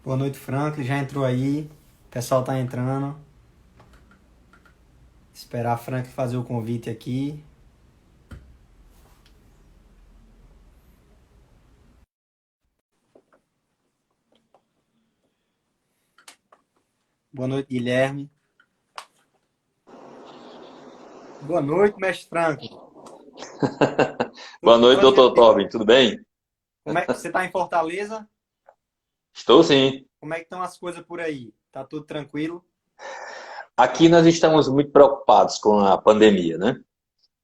Boa noite, Franklin. Já entrou aí. O pessoal tá entrando. Esperar a Franklin fazer o convite aqui. Boa noite, Guilherme. Boa noite, mestre Franklin. Boa noite, Tudo doutor tranquilo? Tobin. Tudo bem? Como é que você tá em Fortaleza? Estou sim. Como é que estão as coisas por aí? Tá tudo tranquilo? Aqui nós estamos muito preocupados com a pandemia, né?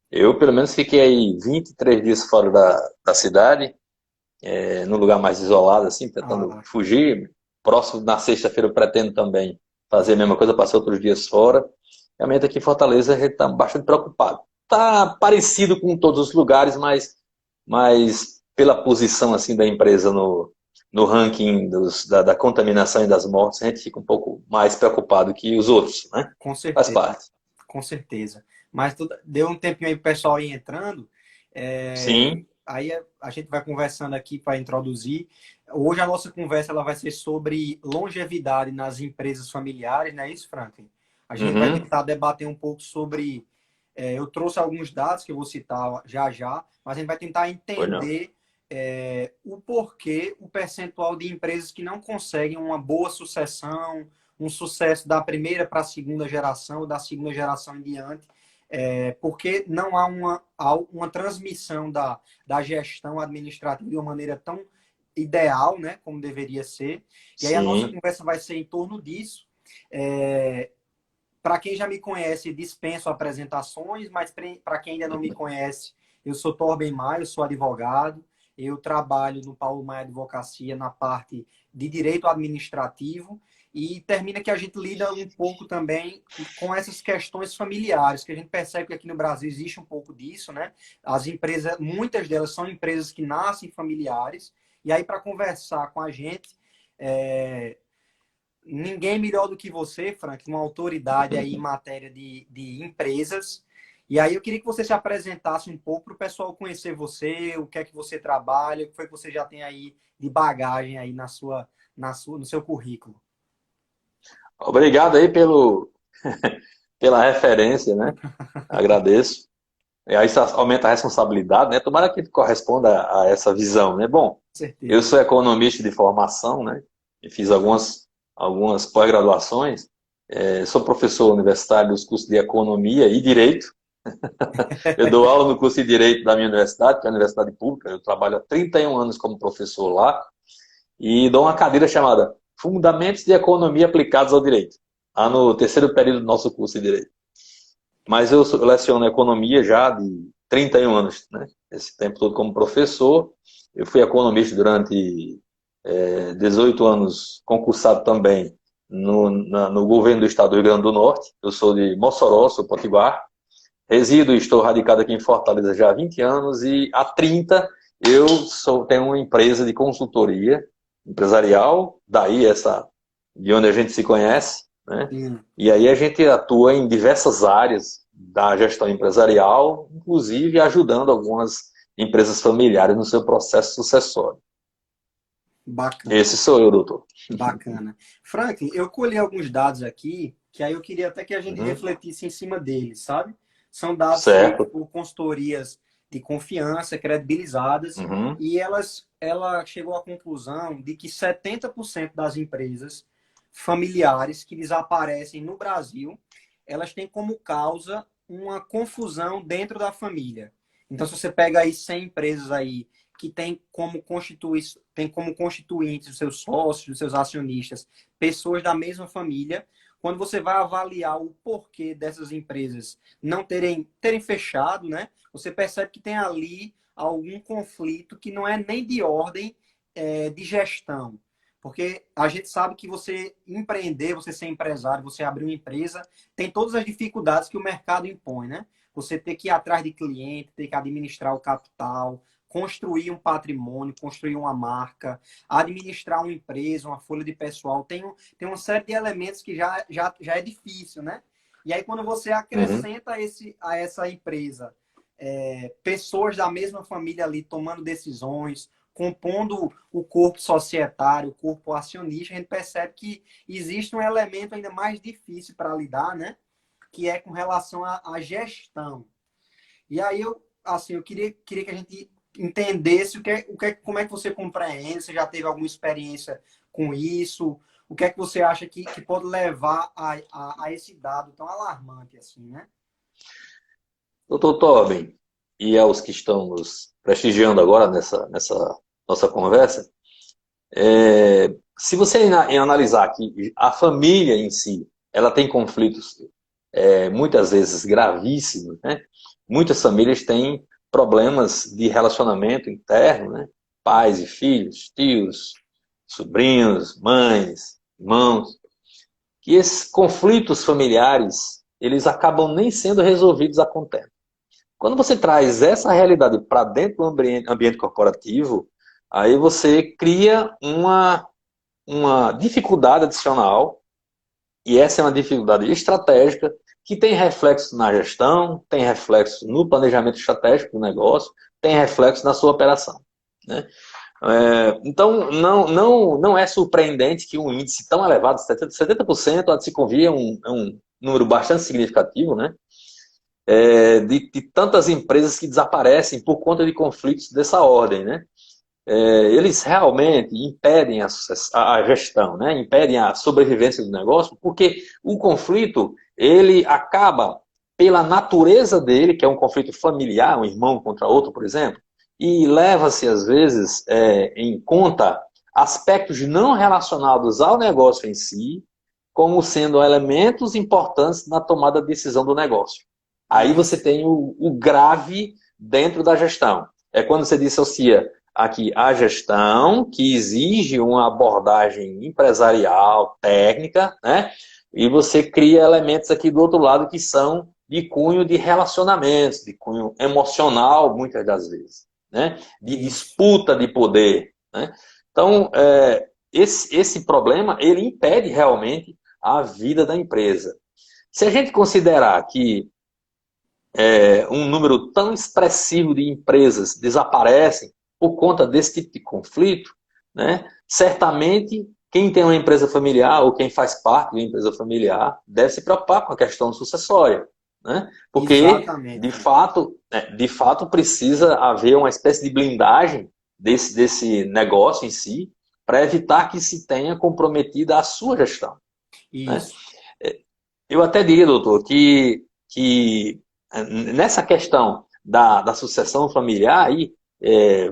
Eu, pelo menos, fiquei aí 23 dias fora da cidade, num lugar mais isolado, assim, tentando Ah, fugir. Próximo, na sexta-feira, eu pretendo também fazer a mesma coisa, passar outros dias fora. Realmente, aqui em Fortaleza, a gente está bastante preocupado. Está parecido com todos os lugares, mas pela posição, assim, da empresa no ranking da contaminação e das mortes, a gente fica um pouco mais preocupado que os outros, né? com Faz certeza, parte. com certeza. Mas deu um tempinho aí pro pessoal ir entrando. Sim. Aí a gente vai conversando aqui para introduzir. Hoje a nossa conversa ela vai ser sobre longevidade nas empresas familiares, não é isso, Franklin? A gente vai Uhum. tentar debater um pouco sobre. Eu trouxe alguns dados que eu vou citar já já, mas a gente vai tentar Pois não. entender o porquê, o percentual de empresas que não conseguem uma boa sucessão, um sucesso da primeira para a segunda geração, da segunda geração em diante, porque não há uma transmissão da gestão administrativa de uma maneira tão ideal, né, como deveria ser. E aí a nossa Sim. conversa vai ser em torno disso. É, para quem já me conhece, dispenso apresentações, mas para quem ainda não me conhece, eu sou Torben Maia, eu sou advogado, eu trabalho no Paulo Maia Advocacia na parte de direito administrativo e termina que a gente lida um pouco também com essas questões familiares, que a gente percebe que aqui no Brasil existe um pouco disso, né? As empresas, muitas delas são empresas que nascem familiares, e aí para conversar com a gente, é, ninguém melhor do que você, Frank, uma autoridade aí em matéria de empresas. E aí eu queria que você se apresentasse um pouco para o pessoal conhecer você, o que é que você trabalha, o que foi que você já tem aí de bagagem aí no seu currículo. Obrigado aí pela referência, né? Agradeço. E aí isso aumenta a responsabilidade, né? Tomara que corresponda a essa visão, né? Bom, Com eu certeza. sou economista de formação, né? E fiz algumas pós-graduações. Sou professor universitário dos cursos de economia e direito. Eu dou aula no curso de direito da minha universidade, que é a universidade pública. Eu trabalho há 31 anos como professor lá e dou uma cadeira chamada Fundamentos de Economia Aplicados ao Direito, lá no terceiro período do nosso curso de direito. Mas eu leciono economia já de 31 anos, né? Esse tempo todo como professor. Eu fui economista durante 18 anos, concursado também no governo do estado do Rio Grande do Norte. Eu sou de Mossoró, sou potiguar. Resido e estou radicado aqui em Fortaleza já há 20 anos e há 30 tenho uma empresa de consultoria empresarial, daí essa de onde a gente se conhece, né? Sim. E aí a gente atua em diversas áreas da gestão empresarial, inclusive ajudando algumas empresas familiares no seu processo sucessório. Bacana, Esse sou eu, doutor. bacana. Franklin, eu colhi alguns dados aqui, que aí eu queria até que a gente Uhum. refletisse em cima deles, sabe? São dados feitos Certo. por consultorias de confiança, credibilizadas, Uhum. e ela chegou à conclusão de que 70% das empresas familiares que desaparecem no Brasil, elas têm como causa uma confusão dentro da família. Então, se você pega aí 100 empresas aí que tem como constituintes os seus sócios, os seus acionistas, pessoas da mesma família, quando você vai avaliar o porquê dessas empresas não terem fechado, né? Você percebe que tem ali algum conflito que não é nem de ordem de gestão. Porque a gente sabe que você empreender, você ser empresário, você abrir uma empresa, tem todas as dificuldades que o mercado impõe, né? Você ter que ir atrás de cliente, ter que administrar o capital, construir um patrimônio, construir uma marca, administrar uma empresa, uma folha de pessoal, tem uma série de elementos que já é difícil, né? E aí, quando você Uhum. acrescenta a essa empresa pessoas da mesma família ali tomando decisões, compondo o corpo societário, o corpo acionista, a gente percebe que existe um elemento ainda mais difícil para lidar, né? Que é com relação à gestão. E aí eu queria que a gente entendesse como é que você compreende, você já teve alguma experiência com isso, o que é que você acha que pode levar a esse dado tão alarmante assim, né? Doutor Tobin, e aos que estão nos prestigiando agora nessa nossa conversa, se você analisar que a família em si, ela tem conflitos muitas vezes gravíssimos, né? Muitas famílias têm problemas de relacionamento interno, né? Pais e filhos, tios, sobrinhos, mães, irmãos, que esses conflitos familiares, eles acabam nem sendo resolvidos a contento. Quando você traz essa realidade para dentro do ambiente corporativo, aí você cria uma dificuldade adicional, e essa é uma dificuldade estratégica, que tem reflexo na gestão, tem reflexo no planejamento estratégico do negócio, tem reflexo na sua operação, né? Então, não é surpreendente que um índice tão elevado, 70%, há de se convir é um número bastante significativo, né? De tantas empresas que desaparecem por conta de conflitos dessa ordem, né? Eles realmente impedem a gestão, né? Impedem a sobrevivência do negócio, porque o conflito, ele acaba, pela natureza dele, que é um conflito familiar, um irmão contra outro, por exemplo, e leva-se, às vezes, em conta aspectos não relacionados ao negócio em si, como sendo elementos importantes na tomada de decisão do negócio. Aí você tem o grave dentro da gestão. É quando você dissocia aqui a gestão, que exige uma abordagem empresarial, técnica, né? E você cria elementos aqui do outro lado que são de cunho de relacionamentos, de cunho emocional, muitas das vezes, né? De disputa de poder, né? Então, esse problema, ele impede realmente a vida da empresa. Se a gente considerar que um número tão expressivo de empresas desaparecem por conta desse tipo de conflito, né? Certamente quem tem uma empresa familiar ou quem faz parte de uma empresa familiar deve se preocupar com a questão sucessória, né? Porque Exatamente. de fato precisa haver uma espécie de blindagem desse negócio em si para evitar que se tenha comprometida a sua gestão, né? Isso. Eu até diria, doutor, que nessa questão da sucessão familiar, aí,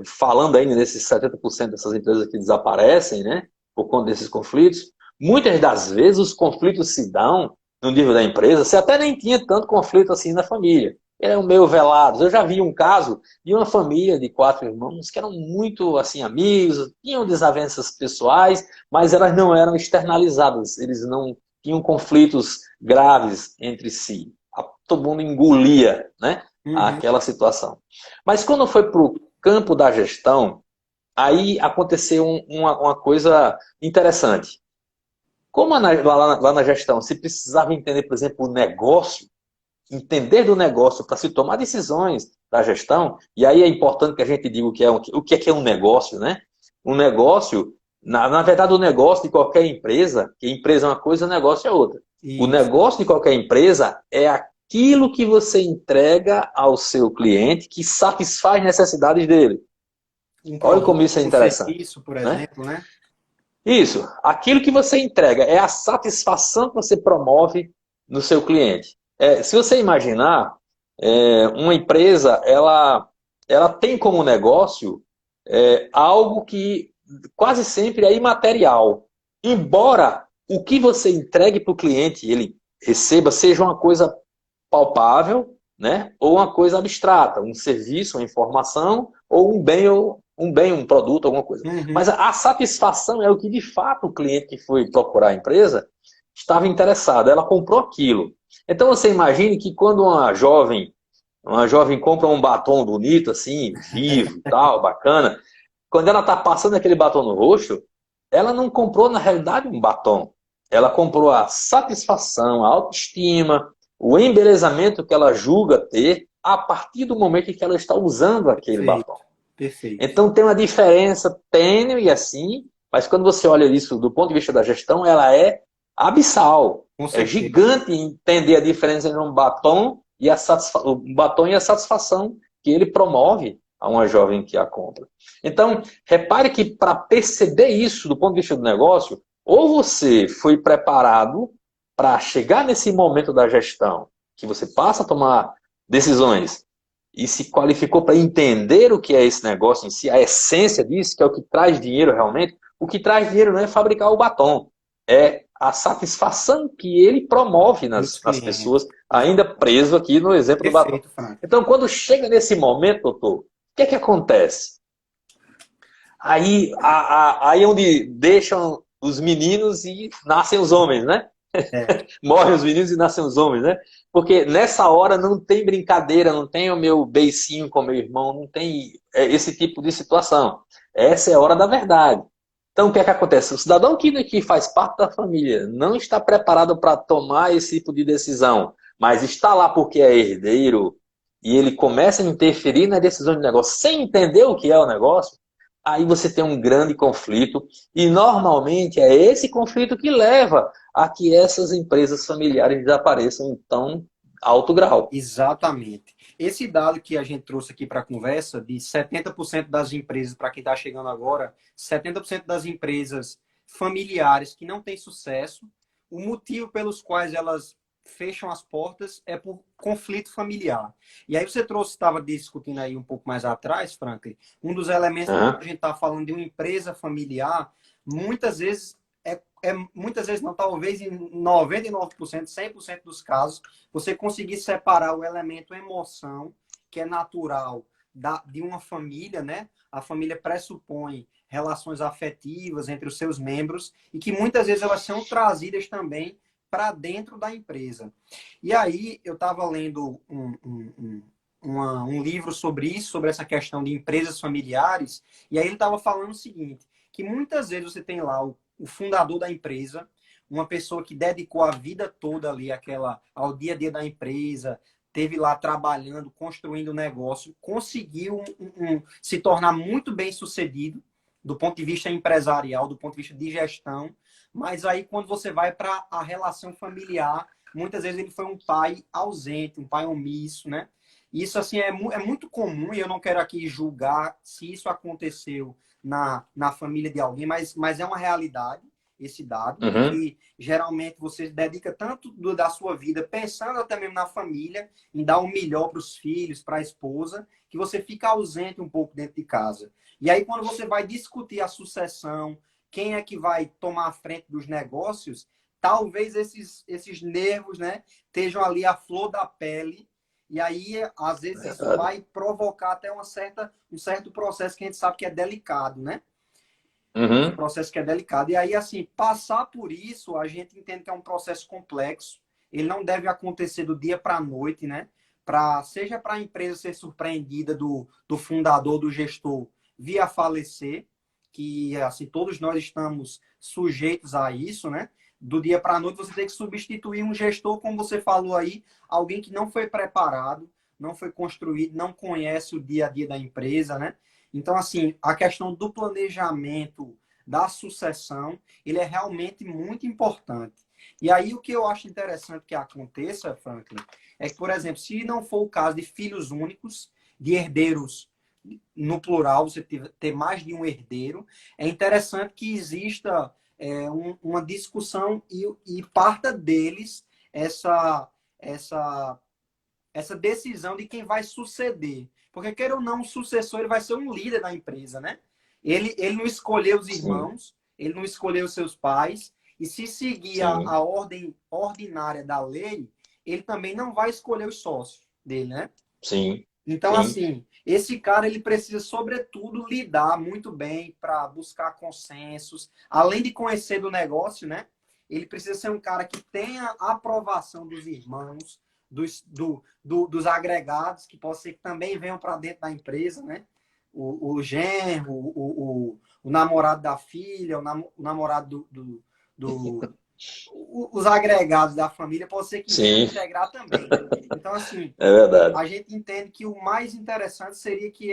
falando ainda nesses 70% dessas empresas que desaparecem, né, por conta desses conflitos, muitas das vezes os conflitos se dão no nível da empresa, você até nem tinha tanto conflito assim na família. Eram meio velados. Eu já vi um caso de uma família de 4 irmãos que eram muito assim amigos, tinham desavenças pessoais, mas elas não eram externalizadas, eles não tinham conflitos graves entre si. Todo mundo engolia, né, aquela situação. Mas quando foi para o campo da gestão, aí aconteceu uma coisa interessante. Como lá na gestão se precisava entender, por exemplo, o negócio, entender do negócio para se tomar decisões da gestão, e aí é importante que a gente diga o que é um negócio, né? Um negócio, na verdade, o negócio de qualquer empresa, que empresa é uma coisa, negócio é outra. Isso. O negócio de qualquer empresa é aquilo que você entrega ao seu cliente que satisfaz necessidades dele. Olha como isso é interessante. Serviço, por né? exemplo, né? Isso. Aquilo que você entrega é a satisfação que você promove no seu cliente. Se você imaginar, uma empresa, ela tem como negócio algo que quase sempre é imaterial. Embora o que você entregue para o cliente, ele receba, seja uma coisa palpável, né? Ou uma coisa abstrata, um serviço, uma informação, ou um produto, alguma coisa. Mas a satisfação é o que de fato o cliente que foi procurar a empresa estava interessado, ela comprou aquilo. Então você imagine que quando uma jovem compra um batom bonito, assim, vivo, tal, bacana, quando ela está passando aquele batom no rosto, ela não comprou, na realidade, um batom. Ela comprou a satisfação, a autoestima, o embelezamento que ela julga ter a partir do momento em que ela está usando aquele batom. Perfeito. Então tem uma diferença tênue assim, mas quando você olha isso do ponto de vista da gestão, ela é abissal. Com É certeza. gigante entender a diferença entre um batom e a satisfação que ele promove a uma jovem que a compra. Então, repare que para perceber isso do ponto de vista do negócio, ou você foi preparado para chegar nesse momento da gestão, que você passa a tomar decisões e se qualificou para entender o que é esse negócio em si, a essência disso, que é o que traz dinheiro realmente. O que traz dinheiro não é fabricar o batom, é a satisfação que ele promove Dos nas clientes. pessoas, ainda preso aqui no exemplo do batom. Perfeito, Frank. Então, quando chega nesse momento, doutor, o que é que acontece? Aí é onde deixam os meninos e nascem os homens, né? É, Morrem os meninos e nascem os homens, né? Porque nessa hora não tem brincadeira, não tem o meu beicinho com meu irmão, não tem esse tipo de situação. Essa é a hora da verdade. Então, o que é que acontece? O cidadão que faz parte da família não está preparado para tomar esse tipo de decisão, mas está lá porque é herdeiro e ele começa a interferir na decisão de negócio sem entender o que é o negócio, aí você tem um grande conflito e normalmente é esse conflito que leva a que essas empresas familiares desapareçam em tão alto grau. exatamente. Esse dado que a gente trouxe aqui para a conversa, de 70% das empresas, para quem está chegando agora, 70% das empresas familiares que não têm sucesso, o motivo pelos quais elas fecham as portas é por conflito familiar. E aí você trouxe, estava discutindo aí um pouco mais atrás, Franklin, um dos elementos que quando Uhum. a gente está falando de uma empresa familiar, muitas vezes muitas vezes não, talvez em 99%, 100% dos casos, você conseguir separar o elemento emoção, que é natural de uma família, né? A família pressupõe relações afetivas entre os seus membros e que muitas vezes elas são trazidas também para dentro da empresa. E aí eu estava lendo um livro sobre isso, sobre essa questão de empresas familiares, e aí ele estava falando o seguinte, que muitas vezes você tem lá o fundador da empresa, uma pessoa que dedicou a vida toda ali ao dia a dia da empresa, teve lá trabalhando, construindo o negócio, conseguiu se tornar muito bem sucedido do ponto de vista empresarial, do ponto de vista de gestão, mas aí quando você vai para a relação familiar, muitas vezes ele foi um pai ausente, um pai omisso, né? Isso assim é muito comum e eu não quero aqui julgar se isso aconteceu na família de alguém, mas é uma realidade esse dado, de Uhum. que geralmente você dedica tanto da sua vida pensando até mesmo na família, em dar o melhor para os filhos, para a esposa, que você fica ausente um pouco dentro de casa. E aí, quando você vai discutir a sucessão, quem é que vai tomar a frente dos negócios, talvez esses nervos, né, estejam ali à flor da pele. E aí, às vezes, isso Verdade. vai provocar até um certo processo que a gente sabe que é delicado, né? Um Uhum. processo que é delicado. E aí, assim, passar por isso, a gente entende que é um processo complexo. Ele não deve acontecer do dia para a noite, né? Seja para a empresa ser surpreendida do fundador, do gestor, via falecer, que, assim, todos nós estamos sujeitos a isso, né? Do dia para a noite, você tem que substituir um gestor, como você falou aí, alguém que não foi preparado, não foi construído, não conhece o dia a dia da empresa, né? Então, assim, a questão do planejamento, da sucessão, ele é realmente muito importante. E aí, o que eu acho interessante que aconteça, Franklin, é que, por exemplo, se não for o caso de filhos únicos, de herdeiros no plural, você ter mais de um herdeiro, é interessante que exista uma discussão e parta deles essa, essa decisão de quem vai suceder. Porque, queira ou não, o sucessor ele vai ser um líder da empresa, né? Ele não escolheu os Sim, irmãos, ele não escolheu os seus pais, e se seguir sim, a ordem ordinária da lei, ele também não vai escolher os sócios dele, né? sim, Então, sim. assim, esse cara ele precisa, sobretudo, lidar muito bem para buscar consensos, além de conhecer do negócio, né? Ele precisa ser um cara que tenha a aprovação dos irmãos, dos agregados, que pode ser que também venham para dentro da empresa, né? O genro, o namorado da filha, o namorado do, os agregados da família, pode ser que venham Sim, integrar também. Então, assim, é verdade. a gente entende que o mais interessante seria que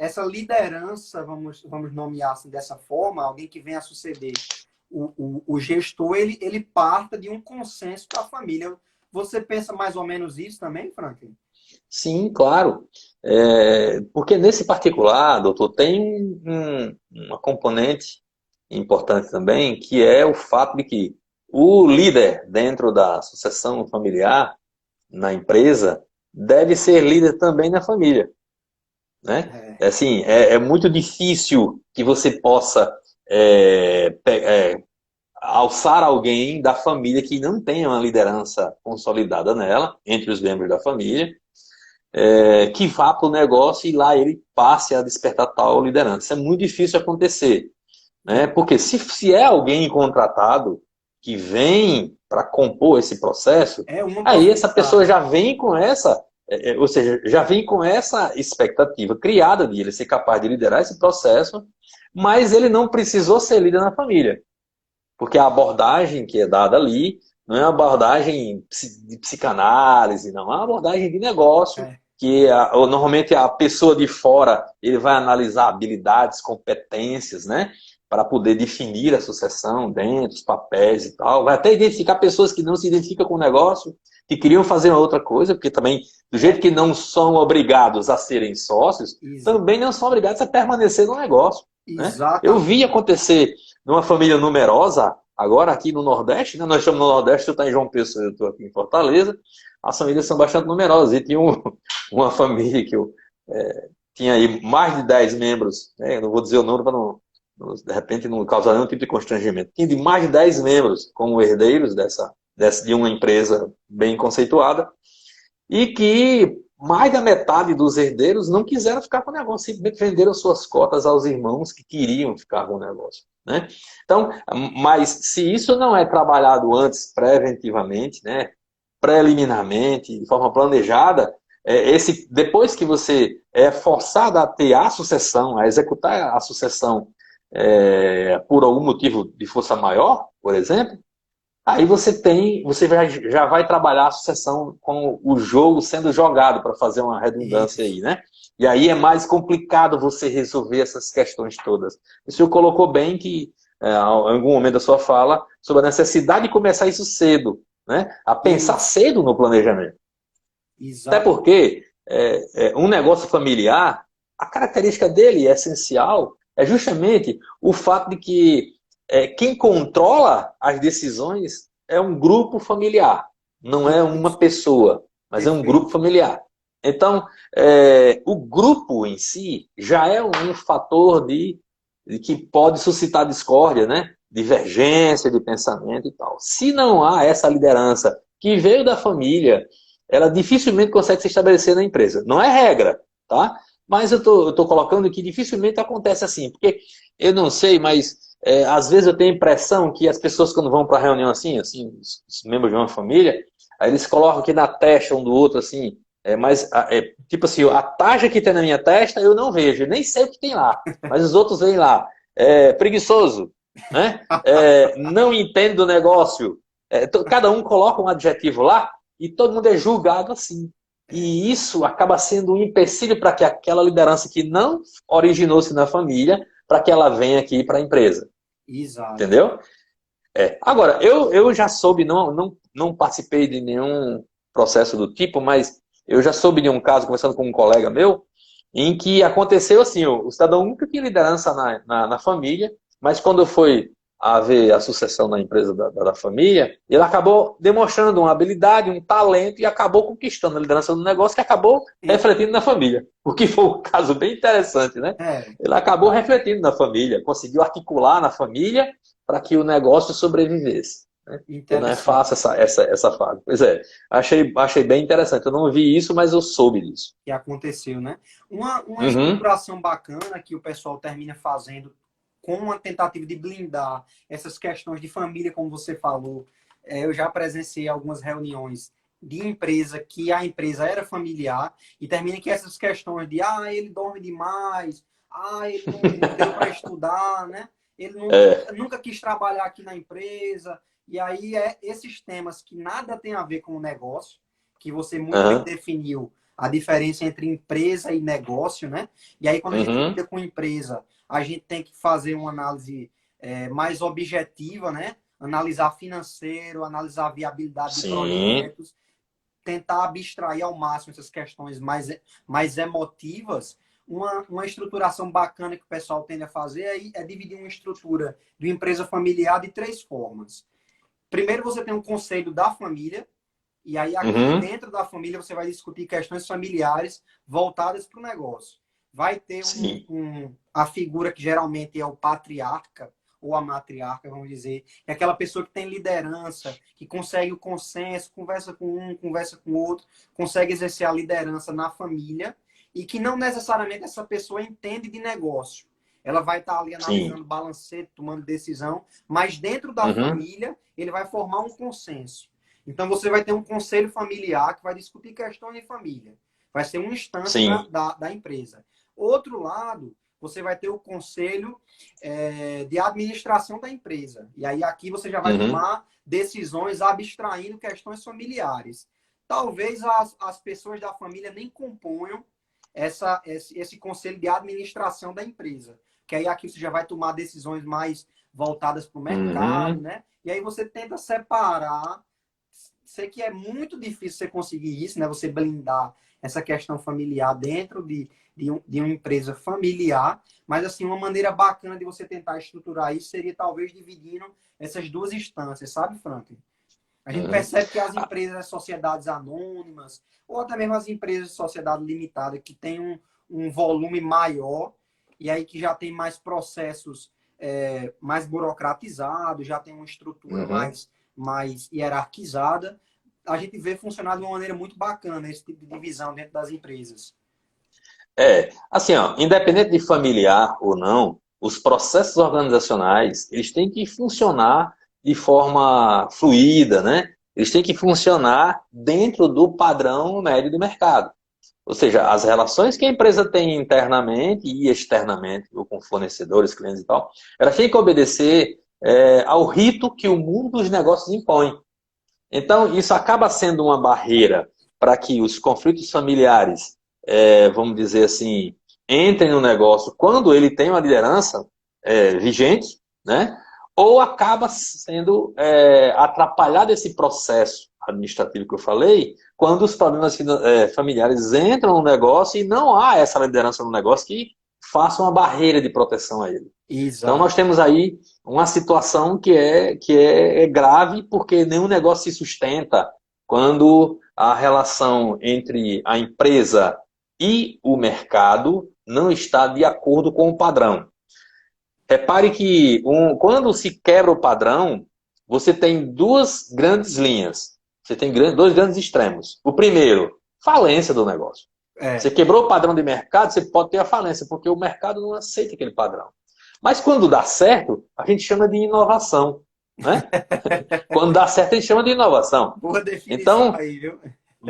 essa liderança, vamos nomear assim dessa forma, alguém que venha a suceder o gestor, ele parta de um consenso com a família. Você pensa mais ou menos isso também, Franklin? Sim, claro. Porque nesse particular, doutor, tem uma componente importante também, que é o fato de que o líder dentro da sucessão familiar, na empresa, deve ser líder também na família, né? É, Assim, é muito difícil que você possa alçar alguém da família que não tenha uma liderança consolidada nela, entre os membros da família, que vá para o negócio e lá ele passe a despertar tal liderança. Isso é muito difícil acontecer, né? Porque se é alguém contratado que vem para compor esse processo, é uma aí essa pessoa possibilidade. já vem com essa, ou seja, já vem com essa expectativa criada de ele ser capaz de liderar esse processo, mas ele não precisou ser líder na família. Porque a abordagem que é dada ali não é uma abordagem de psicanálise, não. É uma abordagem de negócio, É, que normalmente a pessoa de fora ele vai analisar habilidades, competências, né? Para poder definir a sucessão dentro, os papéis e tal. Vai até identificar pessoas que não se identificam com o negócio, que queriam fazer uma outra coisa, porque também, do jeito que não são obrigados a serem sócios, exa também não são obrigados a permanecer no negócio, né? Eu vi exatamente. acontecer numa família numerosa, agora aqui no Nordeste, né? Nós estamos no Nordeste, tu está em João Pessoa, eu estou aqui em Fortaleza, as famílias são bastante numerosas, e tinha uma família que eu tinha aí mais de 10 membros, né? Eu não vou dizer o número para de repente não causar nenhum tipo de constrangimento, tinha de mais de 10 membros como herdeiros de uma empresa bem conceituada, e que mais da metade dos herdeiros não quiseram ficar com o negócio, simplesmente venderam suas cotas aos irmãos que queriam ficar com o negócio, né? Então, mas se isso não é trabalhado antes, preventivamente, né, preliminarmente, de forma planejada, depois que você é forçado a ter a sucessão, a executar a sucessão por algum motivo de força maior, por exemplo, aí você já vai trabalhar a sucessão com o jogo sendo jogado, para fazer uma redundância Isso. aí, né? E aí é mais complicado você resolver essas questões todas. O senhor colocou bem que, em algum momento da sua fala, sobre a necessidade de começar isso cedo, né? A pensar Isso. cedo no planejamento. Até Exato. porque um negócio familiar, a característica dele essencial é justamente o fato de que quem controla as decisões é um grupo familiar, não é uma Isso. pessoa, mas é um grupo Perfeito. familiar. Então, o grupo em si já é um fator de que pode suscitar discórdia, né? Divergência de pensamento e tal. Se não há essa liderança que veio da família, ela dificilmente consegue se estabelecer na empresa. Não é regra, tá? Mas eu tô colocando que dificilmente acontece assim, porque eu não sei, mas às vezes eu tenho a impressão que as pessoas quando vão para reunião assim, os membros de uma família, aí eles colocam aqui na testa um do outro assim, tipo assim, a taxa que tem na minha testa eu não vejo, nem sei o que tem lá, mas os outros veem lá, preguiçoso, né? Não entende do negócio, cada um coloca um adjetivo lá, e todo mundo é julgado assim. E isso acaba sendo um empecilho para que aquela liderança que não originou-se na família, para que ela venha aqui para a empresa. Exato. Entendeu? Agora, eu já soube, não participei de nenhum processo do tipo, mas eu já soube de um caso, conversando com um colega meu, em que aconteceu assim, o cidadão nunca tinha liderança na família, mas quando foi haver a sucessão na empresa da família, ele acabou demonstrando uma habilidade, um talento e acabou conquistando a liderança do negócio que acabou E- refletindo na família. O que foi um caso bem interessante, né? É, Ele acabou refletindo na família, conseguiu articular na família para que o negócio sobrevivesse. Né? Porque não é interessante fácil essa fase. Pois é, achei bem interessante. Eu não vi isso, mas eu soube disso. que aconteceu, né? Uma Uhum. estruturação bacana que o pessoal termina fazendo com uma tentativa de blindar essas questões de família, como você falou. Eu já presenciei algumas reuniões de empresa que a empresa era familiar e termina que essas questões de ele dorme demais, ele não deu para estudar, né? Ele É, nunca quis trabalhar aqui na empresa. E aí esses temas que nada tem a ver com o negócio, que você muito bem uhum. definiu, a diferença entre empresa e negócio, né? E aí, quando a gente Uhum. lida com empresa, a gente tem que fazer uma análise mais objetiva, né? Analisar financeiro, analisar a viabilidade de Sim, projetos, tentar abstrair ao máximo essas questões mais emotivas. Uma estruturação bacana que o pessoal tende a fazer é dividir uma estrutura de uma empresa familiar de três formas. Primeiro, você tem um conselho da família, e aí aqui uhum. dentro da família você vai discutir questões familiares voltadas para o negócio. Vai ter Sim, a figura que geralmente é o patriarca, ou a matriarca, vamos dizer, é aquela pessoa que tem liderança, que consegue o consenso, conversa com um, conversa com o outro, consegue exercer a liderança na família, e que não necessariamente essa pessoa entende de negócio. Ela vai estar ali sim. analisando balancete, tomando decisão, mas dentro da Uhum. família ele vai formar um consenso. Então você vai ter um conselho familiar que vai discutir questões de família. Vai ser uma instância Sim. da empresa. Outro lado, você vai ter o conselho de administração da empresa. E aí aqui você já vai Uhum. tomar decisões abstraindo questões familiares. Talvez as pessoas da família nem componham esse conselho de administração da empresa. Que aí aqui você já vai tomar decisões mais voltadas para o mercado, Uhum. né? E aí você tenta separar. Sei que é muito difícil você conseguir isso, né? Você blindar essa questão familiar dentro de uma empresa familiar, mas assim, uma maneira bacana de você tentar estruturar isso seria talvez dividindo essas duas instâncias, sabe, Franklin? A gente Uhum. percebe que as empresas, as sociedades anônimas, ou até mesmo as empresas de sociedade limitada, que têm um volume maior, e aí que já tem mais processos mais burocratizados, já tem uma estrutura Uhum. mais hierarquizada, a gente vê funcionar de uma maneira muito bacana esse tipo de divisão dentro das empresas. Assim, ó, independente de familiar ou não, os processos organizacionais, eles têm que funcionar de forma fluida, né? Eles têm que funcionar dentro do padrão médio do mercado. Ou seja, as relações que a empresa tem internamente e externamente, ou com fornecedores, clientes e tal, elas têm que obedecer ao rito que o mundo dos negócios impõe. Então, isso acaba sendo uma barreira para que os conflitos familiares, vamos dizer assim, entrem no negócio quando ele tem uma liderança vigente, né? Ou acaba sendo atrapalhado esse processo administrativo que eu falei, quando os problemas familiares entram no negócio e não há essa liderança no negócio que faça uma barreira de proteção a ele. Então, Exato. nós temos aí uma situação que é grave, porque nenhum negócio se sustenta quando a relação entre a empresa e o mercado não está de acordo com o padrão. Repare que quando se quebra o padrão, você tem duas grandes linhas. Você tem dois grandes extremos. O primeiro, falência do negócio. Você É, quebrou o padrão de mercado, você pode ter a falência, porque o mercado não aceita aquele padrão. Mas quando dá certo, a gente chama de inovação. Né? Quando dá certo, a gente chama de inovação. boa definição Então, aí, viu?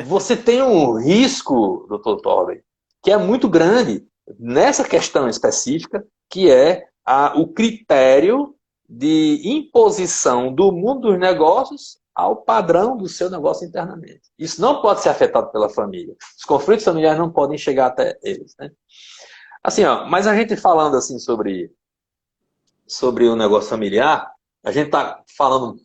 você tem um risco, doutor Torben, que é muito grande nessa questão específica, que é o critério de imposição do mundo dos negócios ao padrão do seu negócio internamente. Isso não pode ser afetado pela família. Os conflitos familiares não podem chegar até eles. Né? Assim, ó, mas a gente falando assim sobre o negócio familiar, a gente está falando,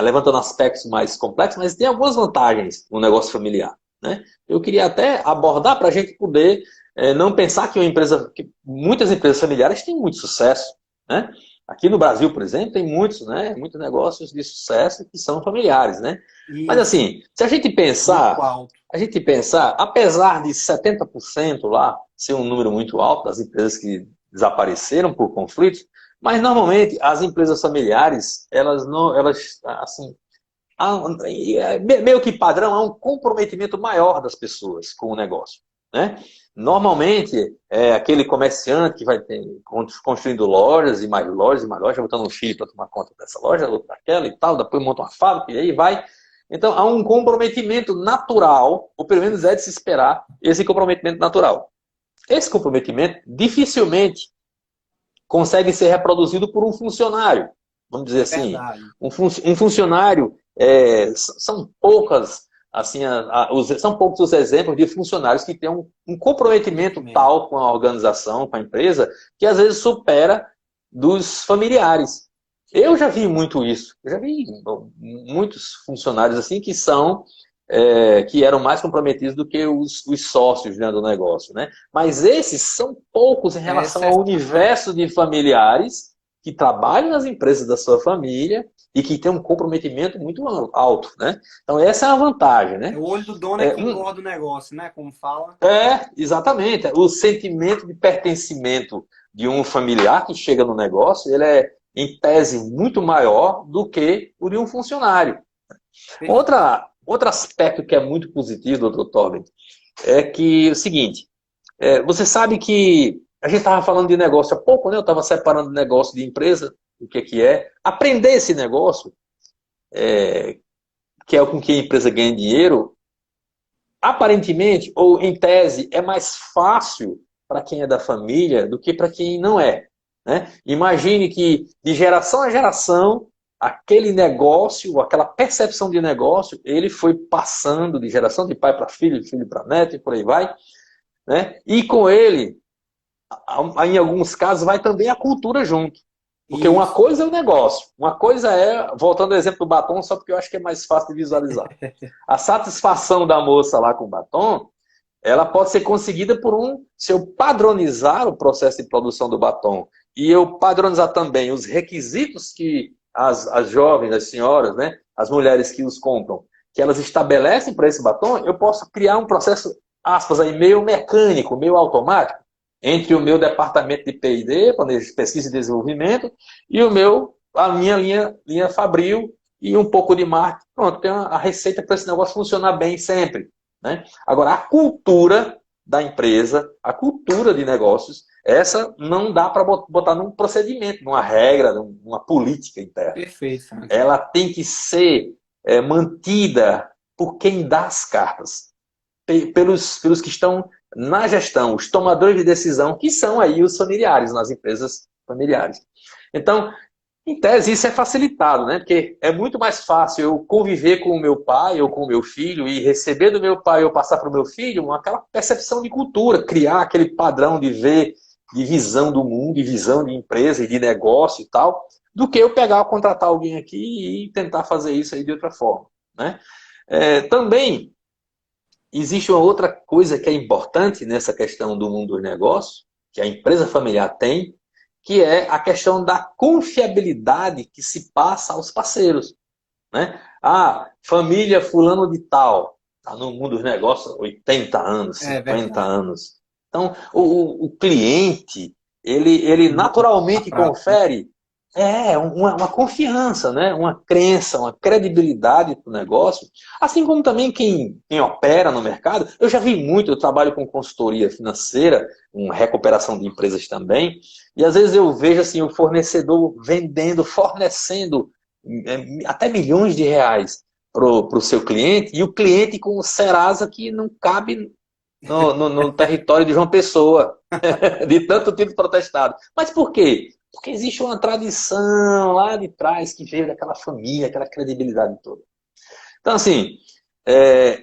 levantando aspectos mais complexos, mas tem algumas vantagens no negócio familiar. Né? Eu queria até abordar para a gente poder não pensar que uma empresa, que muitas empresas familiares têm muito sucesso. Né? Aqui no Brasil, por exemplo, tem muitos negócios de sucesso que são familiares. Né? Mas Isso, assim, se muito alto. a gente pensar, apesar de 70% lá ser um número muito alto das empresas que desapareceram por conflitos, mas normalmente as empresas familiares, elas não, elas assim, meio que padrão, há um comprometimento maior das pessoas com o negócio, né? Normalmente é aquele comerciante que vai construindo lojas e mais lojas, botando um filho para tomar conta dessa loja, outro daquela e tal, depois monta uma fábrica e aí vai. Então há um comprometimento natural, ou pelo menos é de se esperar esse comprometimento natural. Esse comprometimento dificilmente consegue ser reproduzido por um funcionário. Vamos dizer É assim, verdade. um funcionário, são poucas assim, são poucos os exemplos de funcionários que têm um comprometimento tal com a organização, com a empresa, que às vezes supera dos familiares. Eu já vi muito isso. Eu já vi muitos funcionários assim que eram mais comprometidos do que os sócios, né, do negócio, né? Mas esses são poucos em relação ao universo de familiares que trabalham nas empresas da sua família e que tem um comprometimento muito alto, né? Então essa é a vantagem, né? O olho do dono é que engorda o negócio, né? Como fala. Exatamente. O sentimento de pertencimento de um familiar que chega no negócio, ele é, em tese, muito maior do que o de um funcionário. Outro aspecto que é muito positivo, doutor Torben, é que é o seguinte, você sabe que a gente estava falando de negócio há pouco, né? Eu estava separando negócio de empresa, o que é. Aprender esse negócio, que é com que a empresa ganha dinheiro, aparentemente, ou em tese, é mais fácil para quem é da família do que para quem não é, né? Imagine que, de geração a geração, aquele negócio, aquela percepção de negócio, ele foi passando de geração de pai para filho, de filho para neto e por aí vai, né? E com ele, em alguns casos, vai também a cultura junto. Porque uma coisa é o negócio, uma coisa é, voltando ao exemplo do batom, só porque eu acho que é mais fácil de visualizar. A satisfação da moça lá com o batom, ela pode ser conseguida se eu padronizar o processo de produção do batom e eu padronizar também os requisitos que as jovens, as senhoras, né, as mulheres que os compram, que elas estabelecem para esse batom, eu posso criar um processo, aspas, aí, meio mecânico, meio automático, entre o meu departamento de P&D, pesquisa e desenvolvimento, e a minha linha Fabril e um pouco de marketing. Pronto, tem a receita para esse negócio funcionar bem sempre, né? Agora, a cultura da empresa, a cultura de negócios, essa não dá para botar num procedimento, numa regra, numa política interna. Perfeito, Frank. Ela tem que ser mantida por quem dá as cartas, pelos que estão na gestão, os tomadores de decisão, que são aí os familiares, nas empresas familiares. Então, em tese, isso é facilitado, né? Porque é muito mais fácil eu conviver com o meu pai ou com o meu filho e receber do meu pai ou passar para o meu filho aquela percepção de cultura, criar aquele padrão de ver, de visão do mundo, de visão de empresa e de negócio e tal, do que eu pegar, contratar alguém aqui e tentar fazer isso aí de outra forma, né? Também existe uma outra coisa que é importante nessa questão do mundo dos negócios, que a empresa familiar tem, que é a questão da confiabilidade que se passa aos parceiros, né? Família fulano de tal, está no mundo dos negócios 80 anos, 50 anos. Então, o cliente, ele naturalmente confere uma confiança, né? Uma crença, uma credibilidade para o negócio, assim como também quem opera no mercado. Eu já vi muito, eu trabalho com consultoria financeira, com recuperação de empresas também, e às vezes eu vejo assim, o fornecedor fornecendo até milhões de reais para o seu cliente, e o cliente com o Serasa que não cabe no território de João Pessoa, de tanto tempo protestado. Mas por quê? Porque existe uma tradição lá de trás que veio daquela família, aquela credibilidade toda. Então, assim,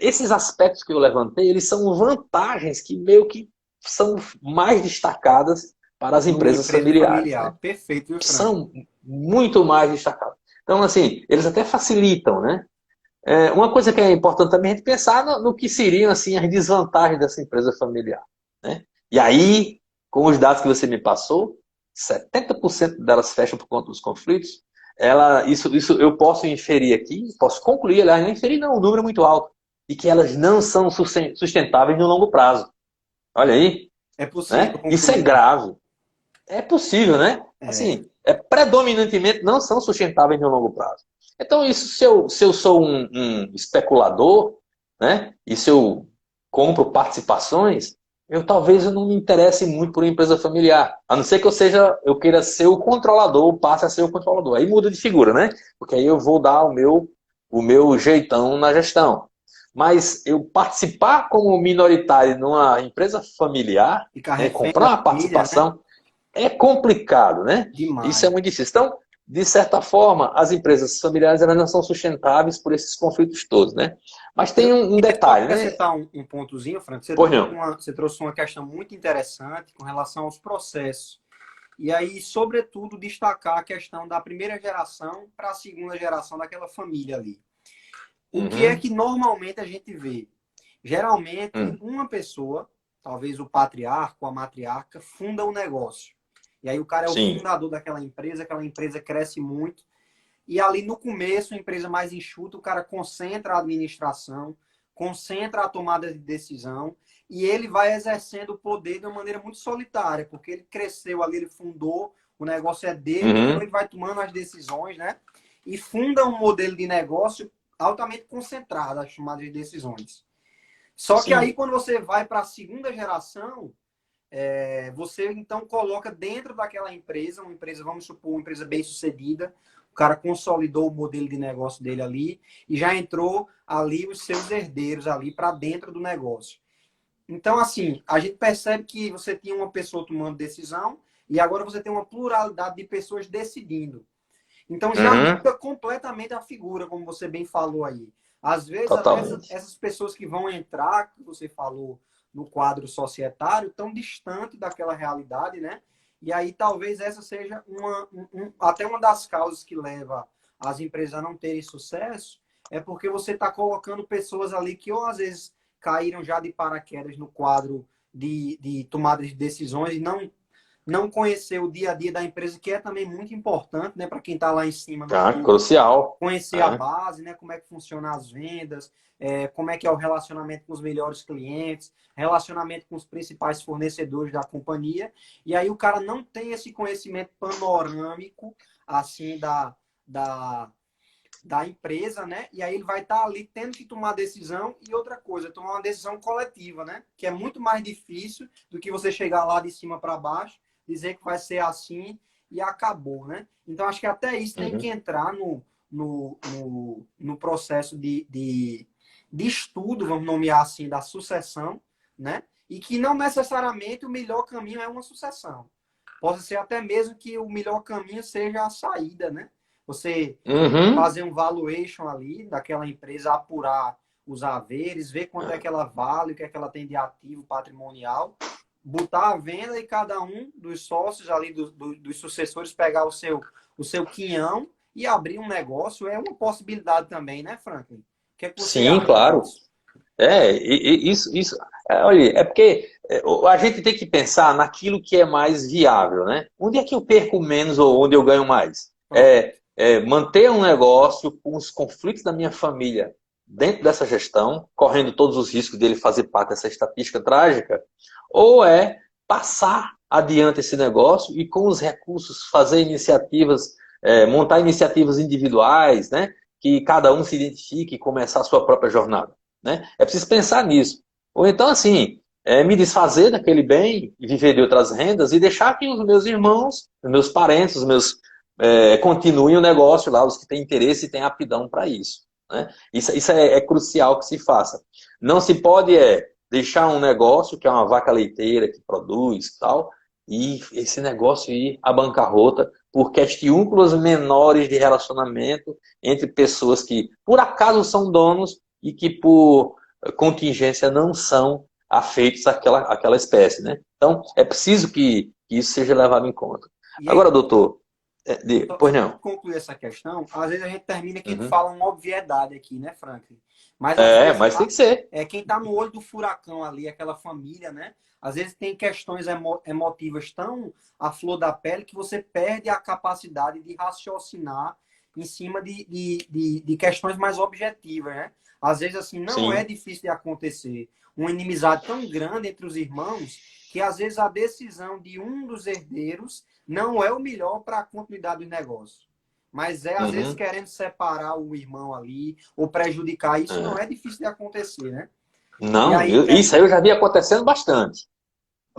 esses aspectos que eu levantei, eles são vantagens que meio que são mais destacadas para as empresas familiares. Né? Perfeito, viu, Frank? São muito mais destacadas. Então, assim, eles até facilitam, né? Uma coisa que é importante também é a gente pensar no que seriam assim, as desvantagens dessa empresa familiar. Né? E aí, com os dados que você me passou, 70% delas fecham por conta dos conflitos. Isso eu posso inferir aqui, posso concluir, aliás, não inferir não, um número muito alto, de que elas não são sustentáveis no longo prazo. Olha aí. É possível. Né? Isso é grave. É possível, né? Assim, predominantemente não são sustentáveis no longo prazo. Então, isso, se eu sou um especulador, né? E se eu compro participações, talvez eu não me interesse muito por uma empresa familiar. A não ser que eu queira ser o controlador, ou passe a ser o controlador. Aí muda de figura, né? Porque aí eu vou dar o meu jeitão na gestão. Mas eu participar como minoritário numa empresa familiar, comprar uma participação, né? É complicado, né? Demais. Isso é muito difícil. Então, de certa forma, as empresas familiares elas não são sustentáveis por esses conflitos todos, né? Mas tem um Eu queria detalhe, né? acrescentar um pontozinho, Frank. Pois não. Você trouxe uma questão muito interessante com relação aos processos. E aí, sobretudo, destacar a questão da primeira geração para a segunda geração daquela família ali. O que é Uhum. que normalmente a gente vê? Geralmente, Hum. uma pessoa, talvez o patriarca ou a matriarca, funda um negócio. E aí o cara é o Sim. fundador daquela empresa, aquela empresa cresce muito. E ali no começo, a empresa mais enxuta, o cara concentra a administração, concentra a tomada de decisão e ele vai exercendo o poder de uma maneira muito solitária, porque ele cresceu ali, ele fundou, o negócio é dele, então Uhum. ele vai tomando as decisões, né? E funda um modelo de negócio altamente concentrado, as tomadas de decisões. Só que aí, Sim. quando você vai para a segunda geração, você então coloca dentro daquela empresa, uma empresa, vamos supor, uma empresa bem-sucedida, o cara consolidou o modelo de negócio dele ali e já entrou ali os seus herdeiros ali para dentro do negócio. Então, assim, a gente percebe que você tinha uma pessoa tomando decisão e agora você tem uma pluralidade de pessoas decidindo. Então já Uhum. muda completamente a figura, como você bem falou aí. Às vezes, até Totalmente. essas pessoas que vão entrar, que você falou, no quadro societário, tão distante daquela realidade, né? E aí talvez essa seja até uma das causas que leva as empresas a não terem sucesso, é porque você está colocando pessoas ali que ou às vezes caíram já de paraquedas no quadro de tomada de decisões e não conhecer o dia a dia da empresa, que é também muito importante, né, para quem está lá em cima no Tá, topo, crucial. conhecer a É. base, né, como é que funcionam as vendas, como é que é o relacionamento com os melhores clientes, relacionamento com os principais fornecedores da companhia, e aí o cara não tem esse conhecimento panorâmico, assim, da empresa, né? E aí ele vai estar ali tendo que tomar decisão e outra coisa, tomar uma decisão coletiva, né? Que é muito mais difícil do que você chegar lá de cima para baixo, dizer que vai ser assim e acabou, né? Então acho que até isso tem que Uhum. entrar no processo de estudo, vamos nomear assim, da sucessão, né? E que não necessariamente o melhor caminho é uma sucessão. Pode ser até mesmo que o melhor caminho seja a saída, né? Você Uhum. fazer um valuation ali daquela empresa, apurar os haveres, ver quanto é que ela vale, o que é que ela tem de ativo patrimonial, botar à venda e cada um dos sócios ali, dos sucessores, pegar o seu quinhão e abrir um negócio. É uma possibilidade também, né, Franklin? O que é que você Sim, acha claro. disso? Isso, olha, é porque a gente tem que pensar naquilo que é mais viável, né? Onde é que eu perco menos ou onde eu ganho mais? Pronto. Manter um negócio com os conflitos da minha família dentro dessa gestão, correndo todos os riscos dele fazer parte dessa estatística trágica, ou é passar adiante esse negócio e com os recursos fazer iniciativas, montar iniciativas individuais, né? Que cada um se identifique e começar a sua própria jornada, né? É preciso pensar nisso. Ou então, assim, me desfazer daquele bem e viver de outras rendas e deixar que os meus irmãos, os meus parentes, os meus continuem o negócio lá, os que têm interesse e têm aptidão para isso, né? Isso é crucial que se faça. Não se pode deixar um negócio que é uma vaca leiteira que produz e tal, e esse negócio ir à bancarrota por questiúnculos menores de relacionamento entre pessoas que, por acaso, são donos e que, por contingência, não são afeitos àquela espécie, né? Então, é preciso que isso seja levado em conta. E aí, Agora, doutor, só pois para não. concluir essa questão, às vezes a gente termina que a gente Uhum. fala uma obviedade aqui, né, Franklin? Mas às vezes Mas tem que ser. quem está no olho do furacão ali, aquela família, né? Às vezes tem questões emotivas tão à flor da pele que você perde a capacidade de raciocinar em cima de questões mais objetivas, né? Às vezes, assim, não é Sim. difícil de acontecer uma inimizade tão grande entre os irmãos que às vezes a decisão de um dos herdeiros não é o melhor para a continuidade do negócio. Mas às vezes, Uhum. querendo separar o irmão ali ou prejudicar, isso não É. é difícil de acontecer, né? E Não, aí, isso aí eu já vi acontecendo bastante.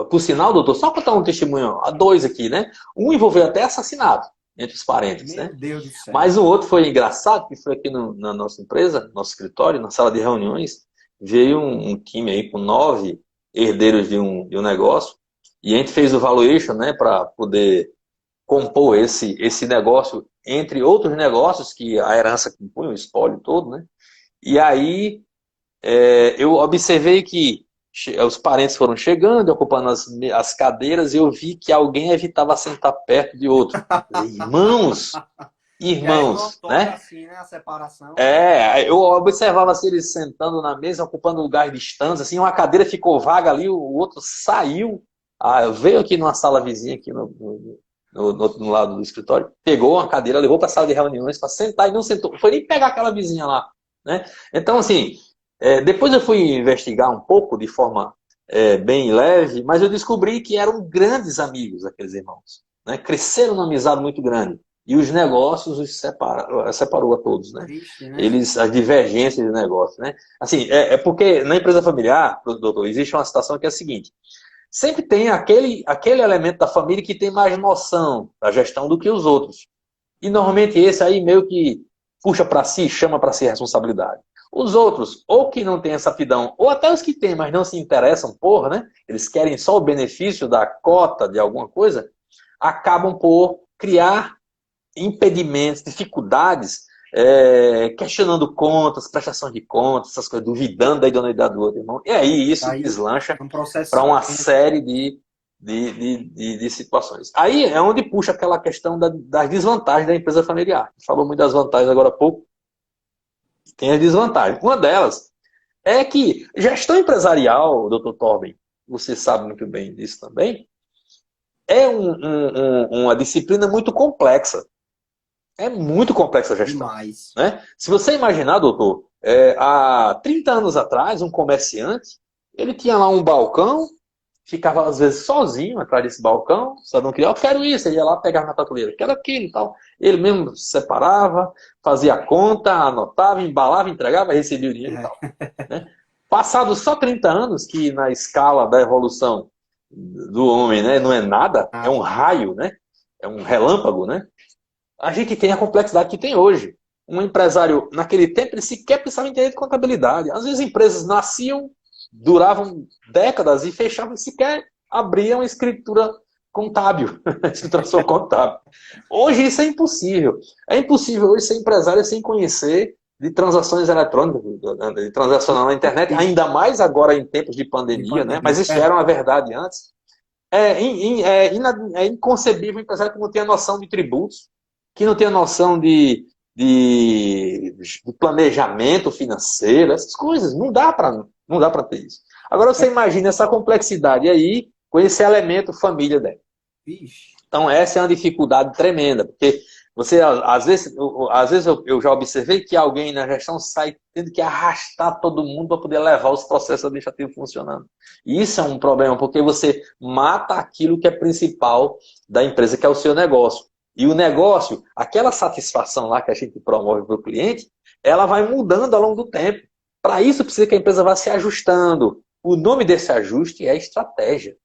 Por sinal, doutor, só para dar um testemunho, há dois aqui, né? Um envolveu até assassinato entre os parentes, meu né? Deus do céu. Mas o outro foi engraçado, que foi aqui na nossa empresa, nosso escritório, na sala de reuniões, veio um time aí com 9 herdeiros de um negócio, e a gente fez o valuation, né, para poder compor esse negócio, entre outros negócios que a herança compõe, o espólio todo, né? E aí eu observei que os parentes foram chegando, ocupando as cadeiras, e eu vi que alguém evitava sentar perto de outro. Irmãos, E aí irmãos, notório né? assim, né? A separação. Eu observava assim, eles sentando na mesa, ocupando lugares distantes, assim, uma cadeira ficou vaga ali, o outro saiu, veio aqui numa sala vizinha, aqui no lado do escritório, pegou uma cadeira, levou para a sala de reuniões para sentar e não sentou, não foi nem pegar aquela vizinha lá, né? Então, assim, depois eu fui investigar um pouco de forma bem leve, mas eu descobri que eram grandes amigos aqueles irmãos, né? Cresceram numa amizade muito grande. E os negócios os separou a todos, né? Triste, né? As divergências de negócio, né? Assim, porque na empresa familiar, doutor, existe uma situação que é a seguinte: sempre tem aquele elemento da família que tem mais noção da gestão do que os outros. E normalmente esse aí meio que puxa para si, chama para si a responsabilidade. Os outros, ou que não têm essa aptidão, ou até os que têm, mas não se interessam, porra, né? Eles querem só o benefício da cota de alguma coisa, acabam por criar impedimentos, dificuldades, questionando contas, prestação de contas, essas coisas, duvidando da idoneidade do outro irmão. E aí isso Aí deslancha é um processo para uma extenso. série de situações. Aí é onde puxa aquela questão das desvantagens da empresa familiar. A gente falou muito das vantagens agora há pouco, tem as desvantagens. Uma delas é que gestão empresarial, doutor Torben, você sabe muito bem disso também, é uma disciplina muito complexa. É muito complexa a gestão, Demais. né? Se você imaginar, doutor, há 30 anos atrás, um comerciante, ele tinha lá um balcão, ficava às vezes sozinho atrás desse balcão, só não queria, eu quero isso, ele ia lá pegar na prateleira, quero aquilo e tal. Ele mesmo separava, fazia a conta, anotava, embalava, entregava, recebia o dinheiro e tal, né? Passados só 30 anos, que na escala da evolução do homem, né, não é nada, é um Nada. raio, né? É um relâmpago, né? A gente tem a complexidade que tem hoje. Um empresário, naquele tempo, ele sequer pensava em direito de contabilidade. Às vezes, empresas nasciam, duravam décadas e fechavam e sequer abriam escritura contábil, escrituração contábil. Hoje isso é impossível. É impossível hoje ser empresário sem conhecer de transações eletrônicas, de transacionar na internet, E ainda mais agora em tempos de de pandemia, né? Mas pandemia. isso já era uma verdade antes. É inconcebível um empresário que não tenha noção de tributos, que não tenha noção de planejamento financeiro, essas coisas. Não dá para ter isso. Agora você imagina essa complexidade aí com esse elemento família dela. Vixe. Então essa é uma dificuldade tremenda, porque você, às vezes eu já observei que alguém na gestão sai tendo que arrastar todo mundo para poder levar os processos administrativos funcionando. E isso é um problema, porque você mata aquilo que é principal da empresa, que é o seu negócio. E o negócio, aquela satisfação lá que a gente promove para o cliente, ela vai mudando ao longo do tempo. Para isso precisa que a empresa vá se ajustando. O nome desse ajuste é estratégia.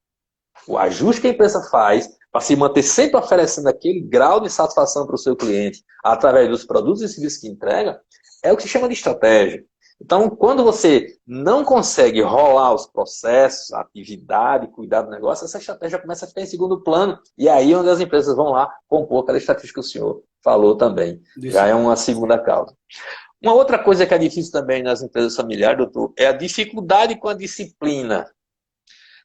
O ajuste que a empresa faz para se manter sempre oferecendo aquele grau de satisfação para o seu cliente através dos produtos e serviços que entrega é o que se chama de estratégia. Então, quando você não consegue rolar os processos, a atividade, cuidar do negócio, essa estratégia começa a ficar em segundo plano. E aí é onde as empresas vão lá compor aquela estratégia que o senhor falou também. Já é uma segunda causa. Uma outra coisa que é difícil também nas empresas familiares, doutor, é a dificuldade com a disciplina.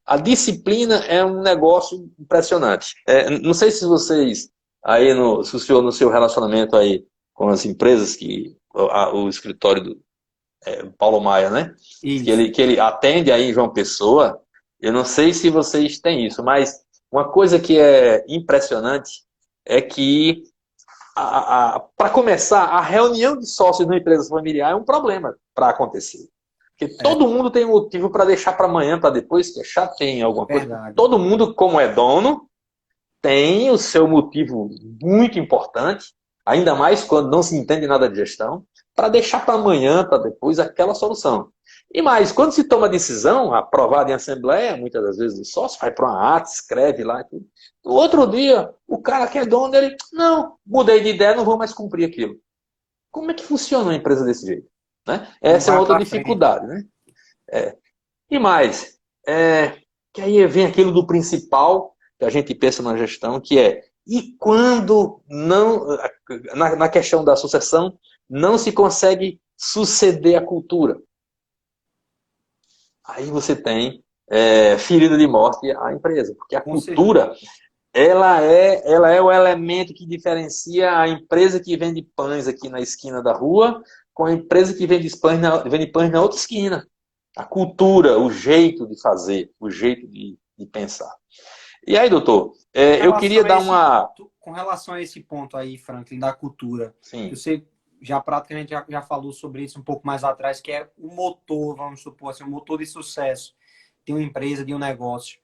A disciplina é um negócio impressionante. Não sei se vocês, aí se o senhor no seu relacionamento aí com as empresas, o escritório do Paulo Maia, né? Isso. Que ele atende aí em João Pessoa, eu não sei se vocês têm isso, mas uma coisa que é impressionante é que, para começar, a reunião de sócios numa empresa familiar é um problema para acontecer. Porque É todo mundo tem motivo para deixar para amanhã, para depois, que achar tem alguma coisa. verdade. Todo mundo, como é dono, tem o seu motivo muito importante, ainda mais quando não se entende nada de gestão, para deixar para amanhã, para depois, aquela solução. E mais, quando se toma a decisão, aprovada em assembleia, muitas das vezes o sócio vai para uma ata, escreve lá e tudo. No outro dia, o cara que é dono, ele, não, mudei de ideia, não vou mais cumprir aquilo. Como é que funciona uma empresa desse jeito? Né? Não Essa é uma vai outra para frente. dificuldade, né? E mais, que aí vem aquilo do principal que a gente pensa na gestão, que é E quando não, na questão da sucessão, não se consegue suceder a cultura. Aí você tem ferida de morte à empresa, porque a Com certeza. cultura ela é o elemento que diferencia a empresa que vende pães aqui na esquina da rua com a empresa que vende pães na outra esquina. A cultura, o jeito de fazer, o jeito de pensar. E aí, doutor, Com eu queria relação a dar esse uma... ponto, com relação a esse ponto aí, Franklin, da cultura, que Sim. você já praticamente já falou sobre isso um pouco mais atrás, que é o motor, vamos supor assim, o motor de sucesso de uma empresa, de um negócio.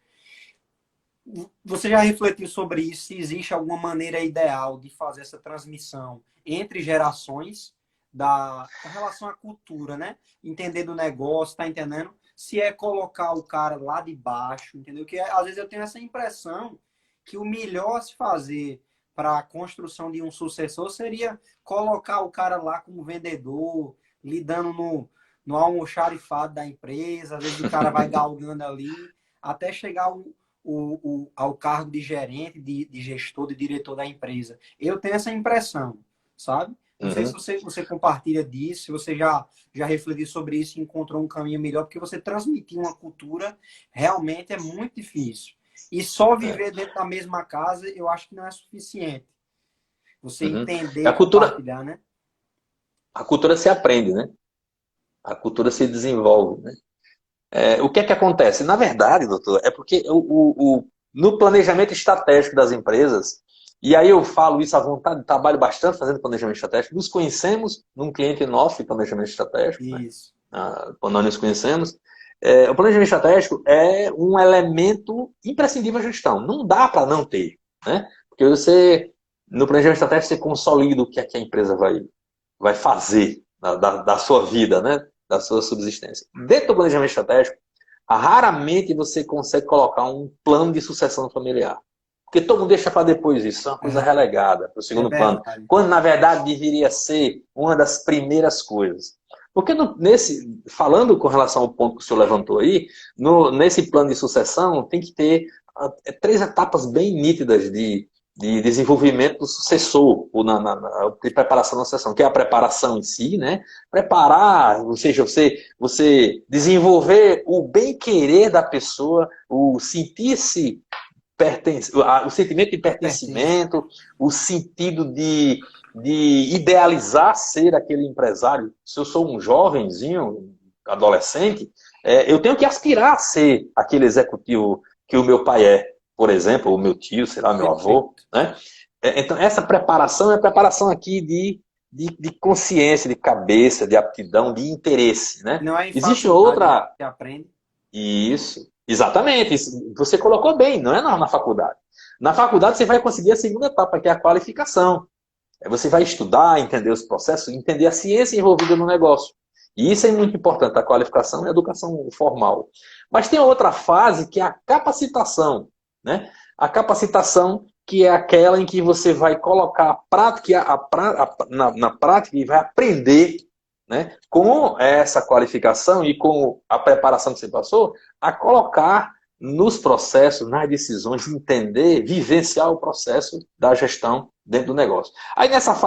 Você já refletiu sobre isso? Se existe alguma maneira ideal de fazer essa transmissão entre gerações com relação à cultura, né? Entender do negócio, tá entendendo? Se é colocar o cara lá de baixo, entendeu? Que às vezes eu tenho essa impressão que o melhor a se fazer para a construção de um sucessor seria colocar o cara lá como vendedor, lidando no almoxarifado da empresa. Às vezes o cara vai galgando ali até chegar ao cargo de gerente, de gestor, de diretor da empresa. Eu tenho essa impressão, sabe? Não sei se Uhum. você compartilha disso, se você já refletiu sobre isso e encontrou um caminho melhor, porque você transmitir uma cultura realmente é muito difícil. E só É. viver dentro da mesma casa, eu acho que não é suficiente. Você Uhum. entender A e cultura, compartilhar, né? a cultura se aprende, né? A cultura se desenvolve, né? O que é que acontece? Na verdade, doutor, é porque no planejamento estratégico das empresas, e aí eu falo isso à vontade, trabalho bastante fazendo planejamento estratégico, nos conhecemos num cliente nosso de planejamento estratégico, né? Isso. Quando nós nos conhecemos, o planejamento estratégico é um elemento imprescindível à gestão. Não dá para não ter, né? Porque no planejamento estratégico, você consolida o que é que a empresa vai fazer da sua vida, né? Da sua subsistência. Dentro do planejamento estratégico, raramente você consegue colocar um plano de sucessão familiar. Porque todo mundo deixa para depois isso, é uma coisa É, relegada para o é segundo plano. verdade. Quando, na verdade, deveria ser uma das primeiras coisas. Porque falando com relação ao ponto que o senhor levantou aí, nesse plano de sucessão tem que ter três etapas bem nítidas de desenvolvimento do sucessor, ou de preparação da sucessão, que é a preparação em si, né? Preparar, ou seja, você desenvolver o bem-querer da pessoa, o sentir-se o sentimento de De pertence. pertencimento, o sentido de idealizar ser aquele empresário. Se eu sou um jovenzinho, adolescente, eu tenho que aspirar a ser aquele executivo que o meu pai é, por exemplo, o meu tio, sei lá, meu avô, Perfeito. né? Então, essa preparação é a preparação aqui de consciência, de cabeça, de aptidão, de interesse, né? Não é em Existe faculdade, né? outra... Que aprende. Isso, exatamente. Você colocou bem, não é na faculdade. Na faculdade você vai conseguir a segunda etapa, que é a qualificação. Você vai estudar, entender os processos, entender a ciência envolvida no negócio. E isso é muito importante, a qualificação e a educação formal. Mas tem outra fase que é a capacitação, né? A capacitação que é aquela em que você vai colocar a prática, na prática e vai aprender, né, com essa qualificação e com a preparação que você passou, a colocar nos processos, nas decisões, entender, vivenciar o processo da gestão dentro do negócio. Aí nessas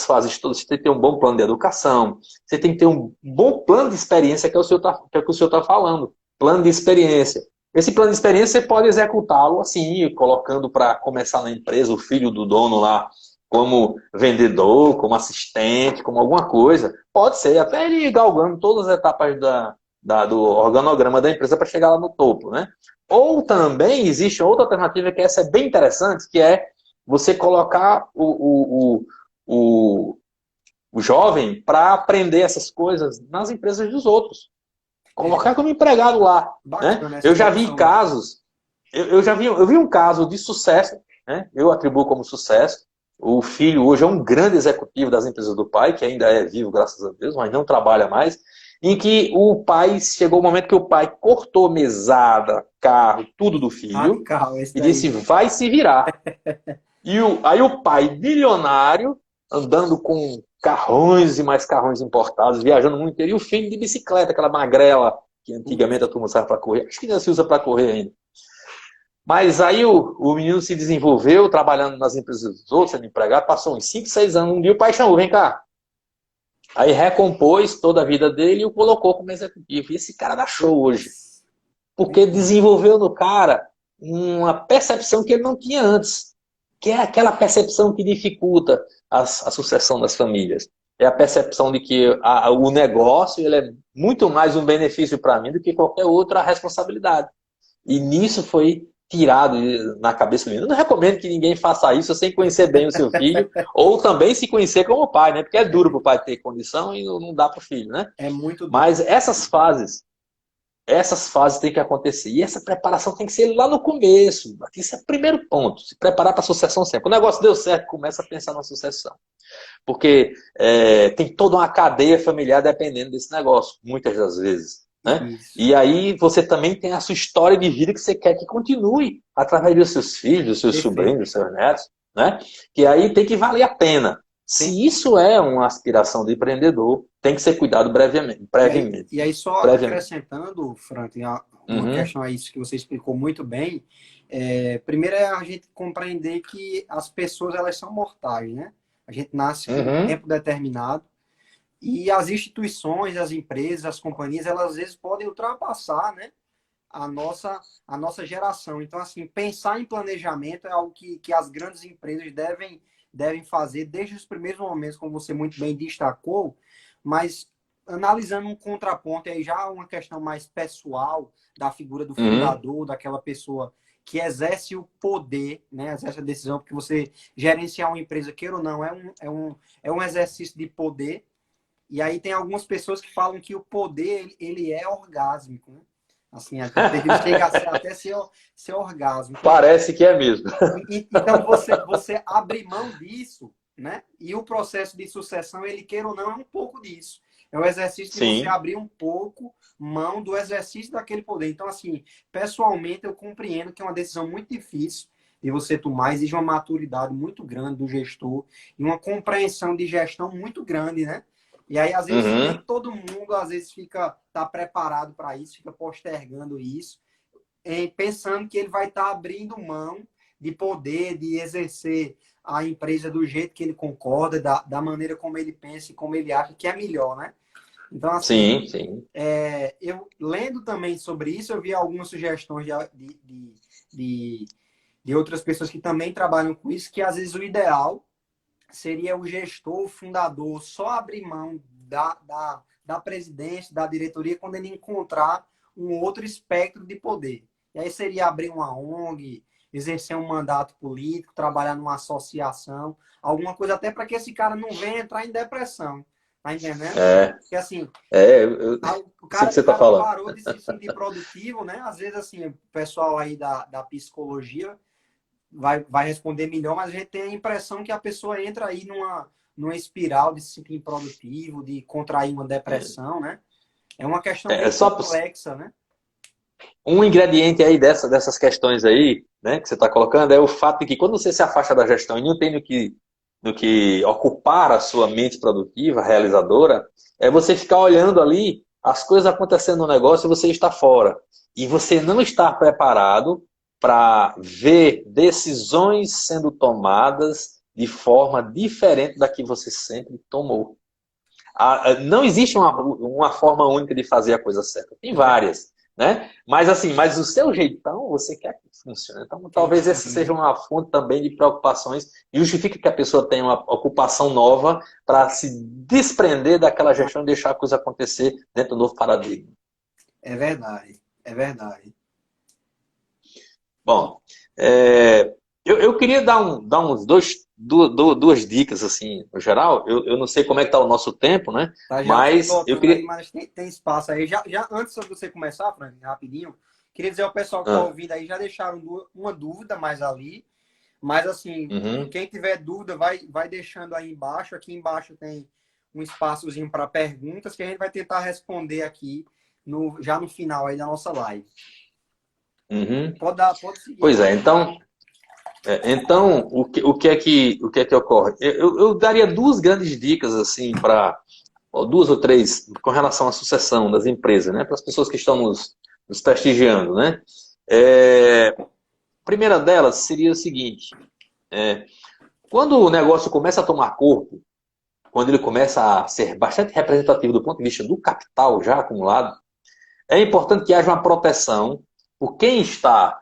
fases todas, você tem que ter um bom plano de educação, você tem que ter um bom plano de experiência, que é o que o senhor está falando. Plano de experiência. Esse plano de experiência você pode executá-lo assim, colocando para começar na empresa o filho do dono lá como vendedor, como assistente, como alguma coisa. Pode ser, até ele galgando todas as etapas do organograma da empresa para chegar lá no topo, né? Ou também existe outra alternativa que essa é bem interessante, que é você colocar o, o jovem para aprender essas coisas nas empresas dos outros. Colocar como empregado lá, né? Bacana essa Eu já vi solução. casos, eu vi um caso de sucesso, né? Eu atribuo como sucesso. O filho hoje é um grande executivo das empresas do pai, que ainda é vivo, graças a Deus, mas não trabalha mais, em que o pai, chegou o momento que o pai cortou mesada, carro, tudo do filho, Radical esse e disse, daí. vai se virar. Aí o pai, bilionário, andando com carrões e mais carrões importados, viajando muito inteiro, e o filho de bicicleta, aquela magrela, que antigamente a turma usava para correr, acho que ainda se usa para correr ainda. Mas aí o menino se desenvolveu, trabalhando nas empresas dos outros, sendo empregado, passou uns 5, 6 anos. Um dia o pai chamou, vem cá. Aí recompôs toda a vida dele e o colocou como executivo. E esse cara dá show hoje. Porque desenvolveu no cara uma percepção que ele não tinha antes. Que é aquela percepção que dificulta a sucessão das famílias. É a percepção de que o negócio ele é muito mais um benefício para mim do que qualquer outra responsabilidade. E nisso foi tirado na cabeça do menino. Eu não recomendo que ninguém faça isso sem conhecer bem o seu filho, ou também se conhecer como pai, né? Porque é duro para o pai ter condição e não dá para o filho, né? É muito duro. Mas essas fases têm que acontecer. E essa preparação tem que ser lá no começo. Esse é o primeiro ponto. Se preparar para a sucessão sempre. O negócio deu certo, começa a pensar na sucessão. Porque tem toda uma cadeia familiar dependendo desse negócio, muitas das vezes. Né? E aí você também tem a sua história de vida que você quer que continue através dos seus filhos, dos seus sobrinhos, dos seus netos, né? Que aí tem que valer a pena. Se isso é uma aspiração do empreendedor, tem que ser cuidado brevemente. E aí só acrescentando, Franklin, uma questão a isso que você explicou muito bem. Primeiro é a gente compreender que as pessoas elas são mortais, né? A gente nasce com um tempo determinado. E as instituições, as empresas, as companhias, elas às vezes podem ultrapassar, né, a nossa geração. Então, assim, pensar em planejamento é algo que as grandes empresas devem fazer desde os primeiros momentos, como você muito bem destacou, mas analisando um contraponto, aí já uma questão mais pessoal da figura do fundador, daquela pessoa que exerce o poder, né, exerce a decisão, porque você gerenciar uma empresa, queira ou não, é um exercício de poder. E aí tem algumas pessoas que falam que o poder, ele é orgásmico, né? Assim, ele chega até ser orgásmico. Parece que é mesmo. Então, você abrir mão disso, né? E o processo de sucessão, ele queira ou não, é um pouco disso. É o exercício de você abrir um pouco mão do exercício daquele poder. Então, assim, pessoalmente, eu compreendo que é uma decisão muito difícil de você tomar, exige uma maturidade muito grande do gestor e uma compreensão de gestão muito grande, né? E aí, às vezes, nem todo mundo, às vezes, tá preparado para isso, fica postergando isso, pensando que ele vai estar abrindo mão de poder, de exercer a empresa do jeito que ele concorda, da maneira como ele pensa e como ele acha que é melhor, né? Então, assim, eu lendo também sobre isso, eu vi algumas sugestões de outras pessoas que também trabalham com isso, que às vezes o ideal seria o gestor, o fundador, só abrir mão da presidência, da diretoria, quando ele encontrar um outro espectro de poder. E aí seria abrir uma ONG, exercer um mandato político, trabalhar numa associação, alguma coisa até para que esse cara não venha entrar em depressão. Tá entendendo? Porque assim, o cara parou de se sentir produtivo, né? Às vezes, assim, o pessoal aí da psicologia vai responder melhor, mas a gente tem a impressão que a pessoa entra aí numa espiral de se sentir improdutivo, de contrair uma depressão, né? É uma questão bem complexa, né? Um ingrediente aí dessas questões aí, né, que você está colocando, é o fato de que quando você se afasta da gestão e não tem no que ocupar a sua mente produtiva, realizadora, é você ficar olhando ali as coisas acontecendo no negócio e você está fora. E você não está preparado para ver decisões sendo tomadas de forma diferente da que você sempre tomou. Não existe uma forma única de fazer a coisa certa. Tem várias, né? Mas assim, o seu jeitão, você quer que funcione. Então, talvez essa seja uma fonte também de preocupações e justifica que a pessoa tenha uma ocupação nova para se desprender daquela gestão e deixar a coisa acontecer dentro do novo paradigma. É verdade, é verdade. Bom, eu queria dar uns duas dicas, assim, no geral. Eu não sei como é que está o nosso tempo, né? Tá, mas eu queria... aí, mas tem espaço aí. Já antes de você começar, Frank, rapidinho, queria dizer ao pessoal que está ouvindo aí, já deixaram uma dúvida mais ali. Mas, assim, quem tiver dúvida, vai deixando aí embaixo. Aqui embaixo tem um espaçozinho para perguntas que a gente vai tentar responder aqui já no final aí da nossa live. Pode seguir. Pois é, então o que é que ocorre? Eu daria duas grandes dicas assim duas ou três com relação à sucessão das empresas, né? Para as pessoas que estão nos prestigiando, né? A primeira delas seria o seguinte, quando o negócio começa a tomar corpo, quando ele começa a ser bastante representativo do ponto de vista do capital já acumulado, é importante que haja uma proteção por quem está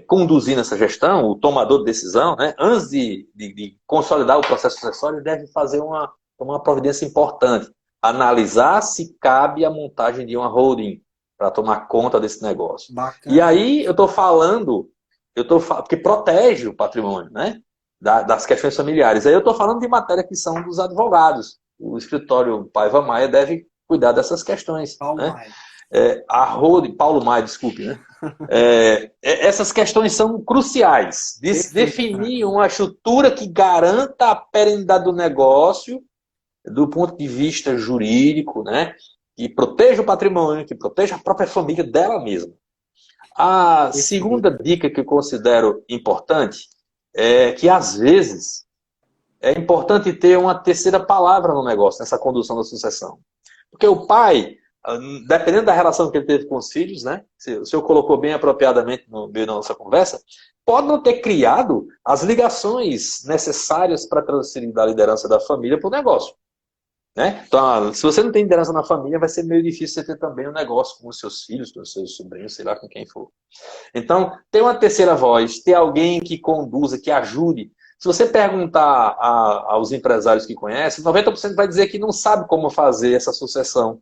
conduzindo essa gestão, o tomador de decisão, né? Antes de consolidar o processo sucessório, ele deve fazer uma providência importante, analisar se cabe a montagem de uma holding para tomar conta desse negócio. E Bacana. aí eu estou falando, porque protege o patrimônio, né? Das questões familiares. Aí eu estou falando de matéria que são dos advogados. O escritório Paiva Maia deve cuidar dessas questões. Paulo Né? Maia. Paulo Maia, desculpe, né? Essas questões são cruciais. Perfeito, Definir Franklin. uma estrutura que garanta a perenidade do negócio do ponto de vista jurídico, né? Que proteja o patrimônio, que proteja a própria família dela mesma. A segunda Perfeito. dica que eu considero importante é que, às vezes, é importante ter uma terceira palavra no negócio, nessa condução da sucessão. Porque o pai, dependendo da relação que ele teve com os filhos, né? O senhor colocou bem apropriadamente no meio da nossa conversa, pode não ter criado as ligações necessárias para transferir da liderança da família para o negócio. Né? Então, se você não tem liderança na família, vai ser meio difícil você ter também um negócio com os seus filhos, com os seus sobrinhos, sei lá com quem for. Então, ter uma terceira voz, ter alguém que conduza, que ajude. Se você perguntar aos empresários que conhecem, 90% vai dizer que não sabe como fazer essa sucessão.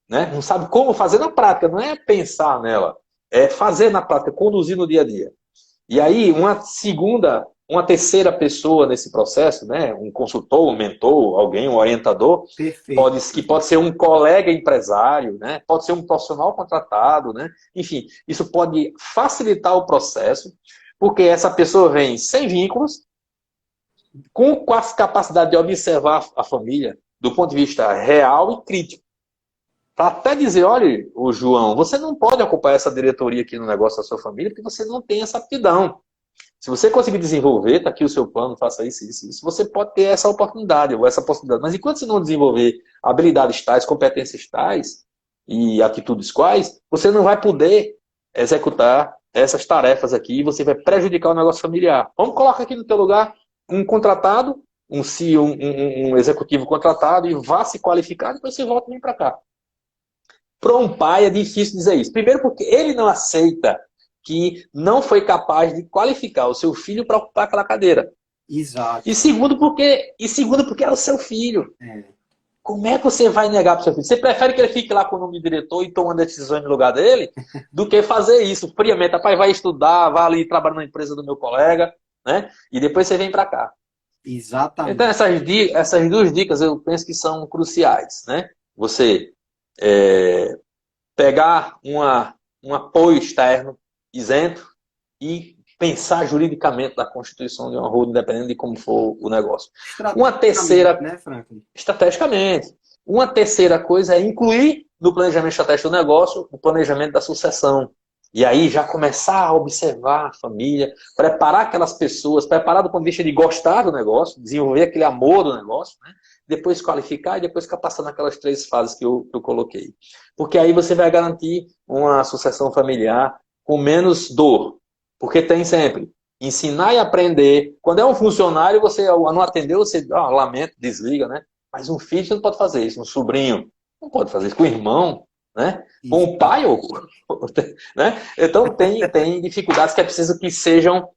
Né? Não sabe como fazer na prática, não é pensar nela, é fazer na prática, conduzir no dia a dia. E aí, uma terceira pessoa nesse processo, né? Um consultor, um mentor, alguém, um orientador, Perfeito. que pode ser um colega empresário, né? Pode ser um profissional contratado, né? Enfim, isso pode facilitar o processo, porque essa pessoa vem sem vínculos, com a capacidade de observar a família do ponto de vista real e crítico. Para até dizer, olha, o João, você não pode ocupar essa diretoria aqui no negócio da sua família porque você não tem essa aptidão. Se você conseguir desenvolver, está aqui o seu plano, faça isso, isso, isso, você pode ter essa oportunidade ou essa possibilidade. Mas enquanto você não desenvolver habilidades tais, competências tais e atitudes quais, você não vai poder executar essas tarefas aqui e você vai prejudicar o negócio familiar. Vamos colocar aqui no teu lugar um contratado, um CEO, um executivo contratado e vá se qualificar e depois você volta e vem para cá. Para um pai é difícil dizer isso. Primeiro porque ele não aceita que não foi capaz de qualificar o seu filho para ocupar aquela cadeira. Exato. E segundo porque é o seu filho. É. Como é que você vai negar para o seu filho? Você prefere que ele fique lá com o nome de diretor e tomando decisões no lugar dele do que fazer isso friamente. Pai, vai estudar, vai ali trabalhar na empresa do meu colega, né? E depois você vem para cá. Então Exatamente. essas duas dicas eu penso que são cruciais, né? Você pegar um apoio externo isento e pensar juridicamente na constituição de uma holding, dependendo de como for o negócio. Uma Estrategicamente, terceira, né, Franklin? estrategicamente. Uma terceira coisa é incluir no planejamento estratégico do negócio o planejamento da sucessão. E aí já começar a observar a família, preparar aquelas pessoas, preparar do ponto de vista de gostar do negócio, desenvolver aquele amor do negócio, né? Depois qualificar e depois capacitar naquelas 3 fases que eu coloquei. Porque aí você vai garantir uma sucessão familiar com menos dor. Porque tem sempre ensinar e aprender. Quando é um funcionário, você não atendeu, você lamenta, desliga, né? Mas um filho você não pode fazer isso, um sobrinho não pode fazer isso, com o irmão, né? Com o pai, né? Então tem dificuldades que é preciso que sejam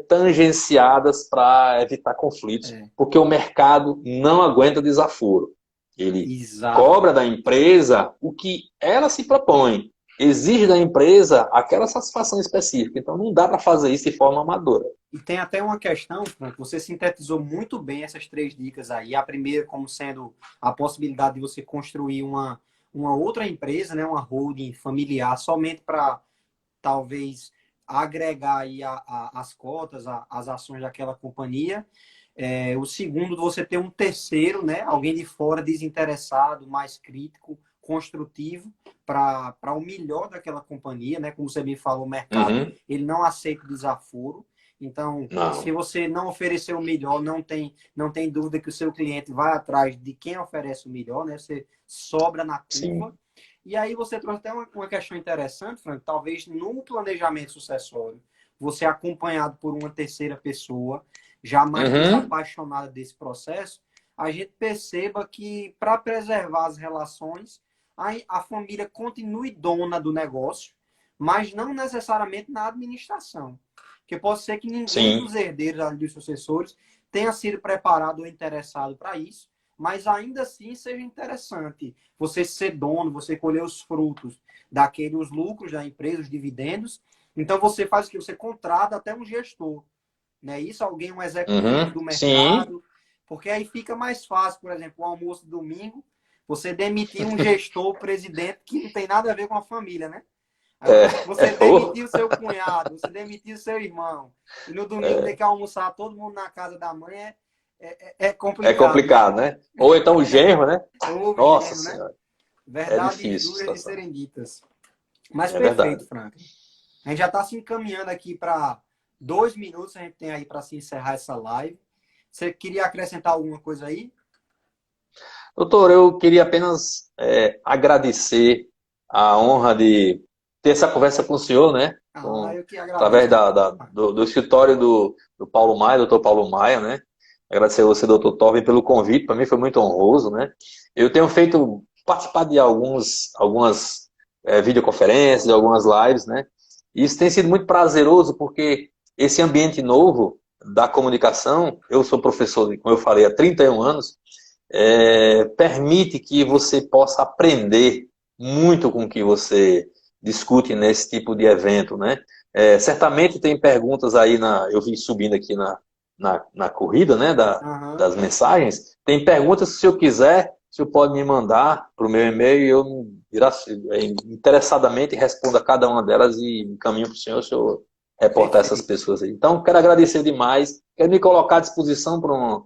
tangenciadas para evitar conflitos, porque o mercado não aguenta desaforo. Ele Exato. cobra da empresa o que ela se propõe, exige da empresa aquela satisfação específica. Então não dá para fazer isso de forma amadora. E tem até uma questão, Frank, você sintetizou muito bem essas 3 dicas aí. A primeira como sendo a possibilidade de você construir uma outra empresa, né, uma holding familiar, somente para talvez agregar aí as cotas, as ações daquela companhia. O segundo, você ter um terceiro, né, alguém de fora desinteressado, mais crítico, construtivo, para o melhor daquela companhia, né? Como você me falou, o mercado, Uhum. ele não aceita desaforo. Então, se Não. você não oferecer o melhor, não tem dúvida que o seu cliente vai atrás de quem oferece o melhor, né? Você sobra na curva. Sim. E aí você trouxe até uma questão interessante, Frank, talvez no planejamento sucessório, você é acompanhado por uma terceira pessoa, já mais Uhum. apaixonada desse processo, a gente perceba que, para preservar as relações, a família continue dona do negócio, mas não necessariamente na administração. Porque pode ser que ninguém Sim. dos herdeiros, ali, dos sucessores, tenha sido preparado ou interessado para isso, mas ainda assim seja interessante você ser dono, você colher os frutos os lucros da empresa, os dividendos. Então você faz o que? Você contrata até um gestor, né? Isso, alguém, um executivo Uhum. do Sim. mercado, porque aí fica mais fácil, por exemplo, o almoço de domingo, você demitir um gestor, presidente, que não tem nada a ver com a família, né? Aí É, você ô, demitiu seu cunhado, você demitiu seu irmão, e no domingo ter que almoçar todo mundo na casa da mãe é é complicado, né? complicado, né? Ou então o genro, né? Ou Nossa gênio, né? Senhora, é Verdades difícil a duras de situação. serem ditas. Mas É verdade. perfeito, Franklin. A gente já está se encaminhando aqui para 2 minutos, a gente tem aí para se encerrar essa live. Você queria acrescentar alguma coisa aí? Doutor, eu queria apenas agradecer a honra de ter essa conversa com o senhor, né? Ah, eu que Através agradeço. do escritório do Paulo Maia, doutor Paulo Maia, né? Agradecer a você, doutor Torben, pelo convite, para mim foi muito honroso, né? Eu tenho participado de algumas videoconferências, algumas lives, né? E isso tem sido muito prazeroso, porque esse ambiente novo da comunicação, eu sou professor, como eu falei, há 31 anos, permite que você possa aprender muito com o que você discute nesse tipo de evento, né? Certamente tem perguntas aí, eu vi subindo aqui na corrida, né, Aham. das mensagens, tem perguntas que se eu quiser, o senhor pode me mandar para o meu e-mail e eu interessadamente respondo a cada uma delas e encaminho para o senhor reportar essas Perfeito. pessoas aí. Então, quero agradecer demais, quero me colocar à disposição para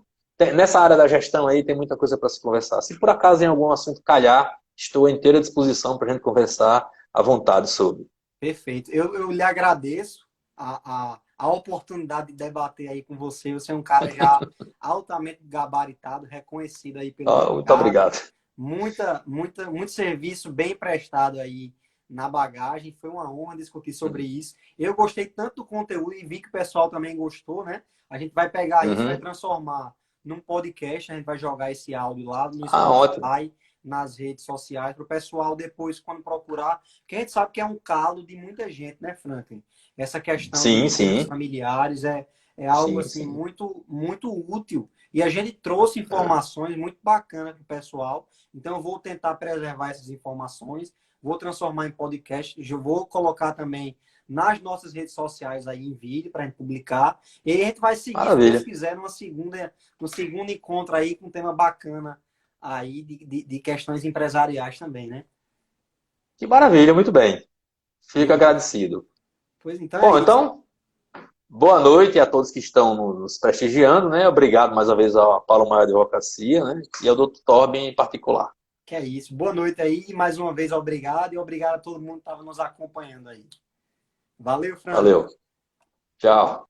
nessa área da gestão aí tem muita coisa para se conversar. Se por acaso em algum assunto calhar, estou à inteira disposição para a gente conversar à vontade sobre. Perfeito. Eu lhe agradeço a oportunidade de debater aí com você. Você é um cara já altamente gabaritado, reconhecido aí pelo Muito mercado. obrigado. Muito serviço bem prestado aí na bagagem. Foi uma honra discutir sobre isso. Eu gostei tanto do conteúdo e vi que o pessoal também gostou, né? A gente vai pegar isso, vai Uhum. transformar num podcast, a gente vai jogar esse áudio lá no Ótimo. Spotify, nas redes sociais, para o pessoal depois, quando procurar, porque a gente sabe que é um calo de muita gente, né, Franklin? Essa questão de Sim, empresas sim. familiares é algo Sim, assim sim. muito útil. E a gente trouxe É. informações muito bacanas para o pessoal. Então, eu vou tentar preservar essas informações, vou transformar em podcast, eu vou colocar também nas nossas redes sociais aí em vídeo para a gente publicar. E aí a gente vai seguir, se Deus Maravilha. quiser, no segundo encontro aí com um tema bacana aí de questões empresariais também, né? Que maravilha, muito bem. Fico Beleza. agradecido. Pois então é Bom, isso. então, boa noite a todos que estão nos prestigiando, né? Obrigado mais uma vez ao Paulo Maia Advocacia, né? E ao Dr. Torben em particular. Que é isso. Boa noite aí. E mais uma vez, obrigado. E obrigado a todo mundo que estava nos acompanhando aí. Valeu, Frank. Valeu. Tchau.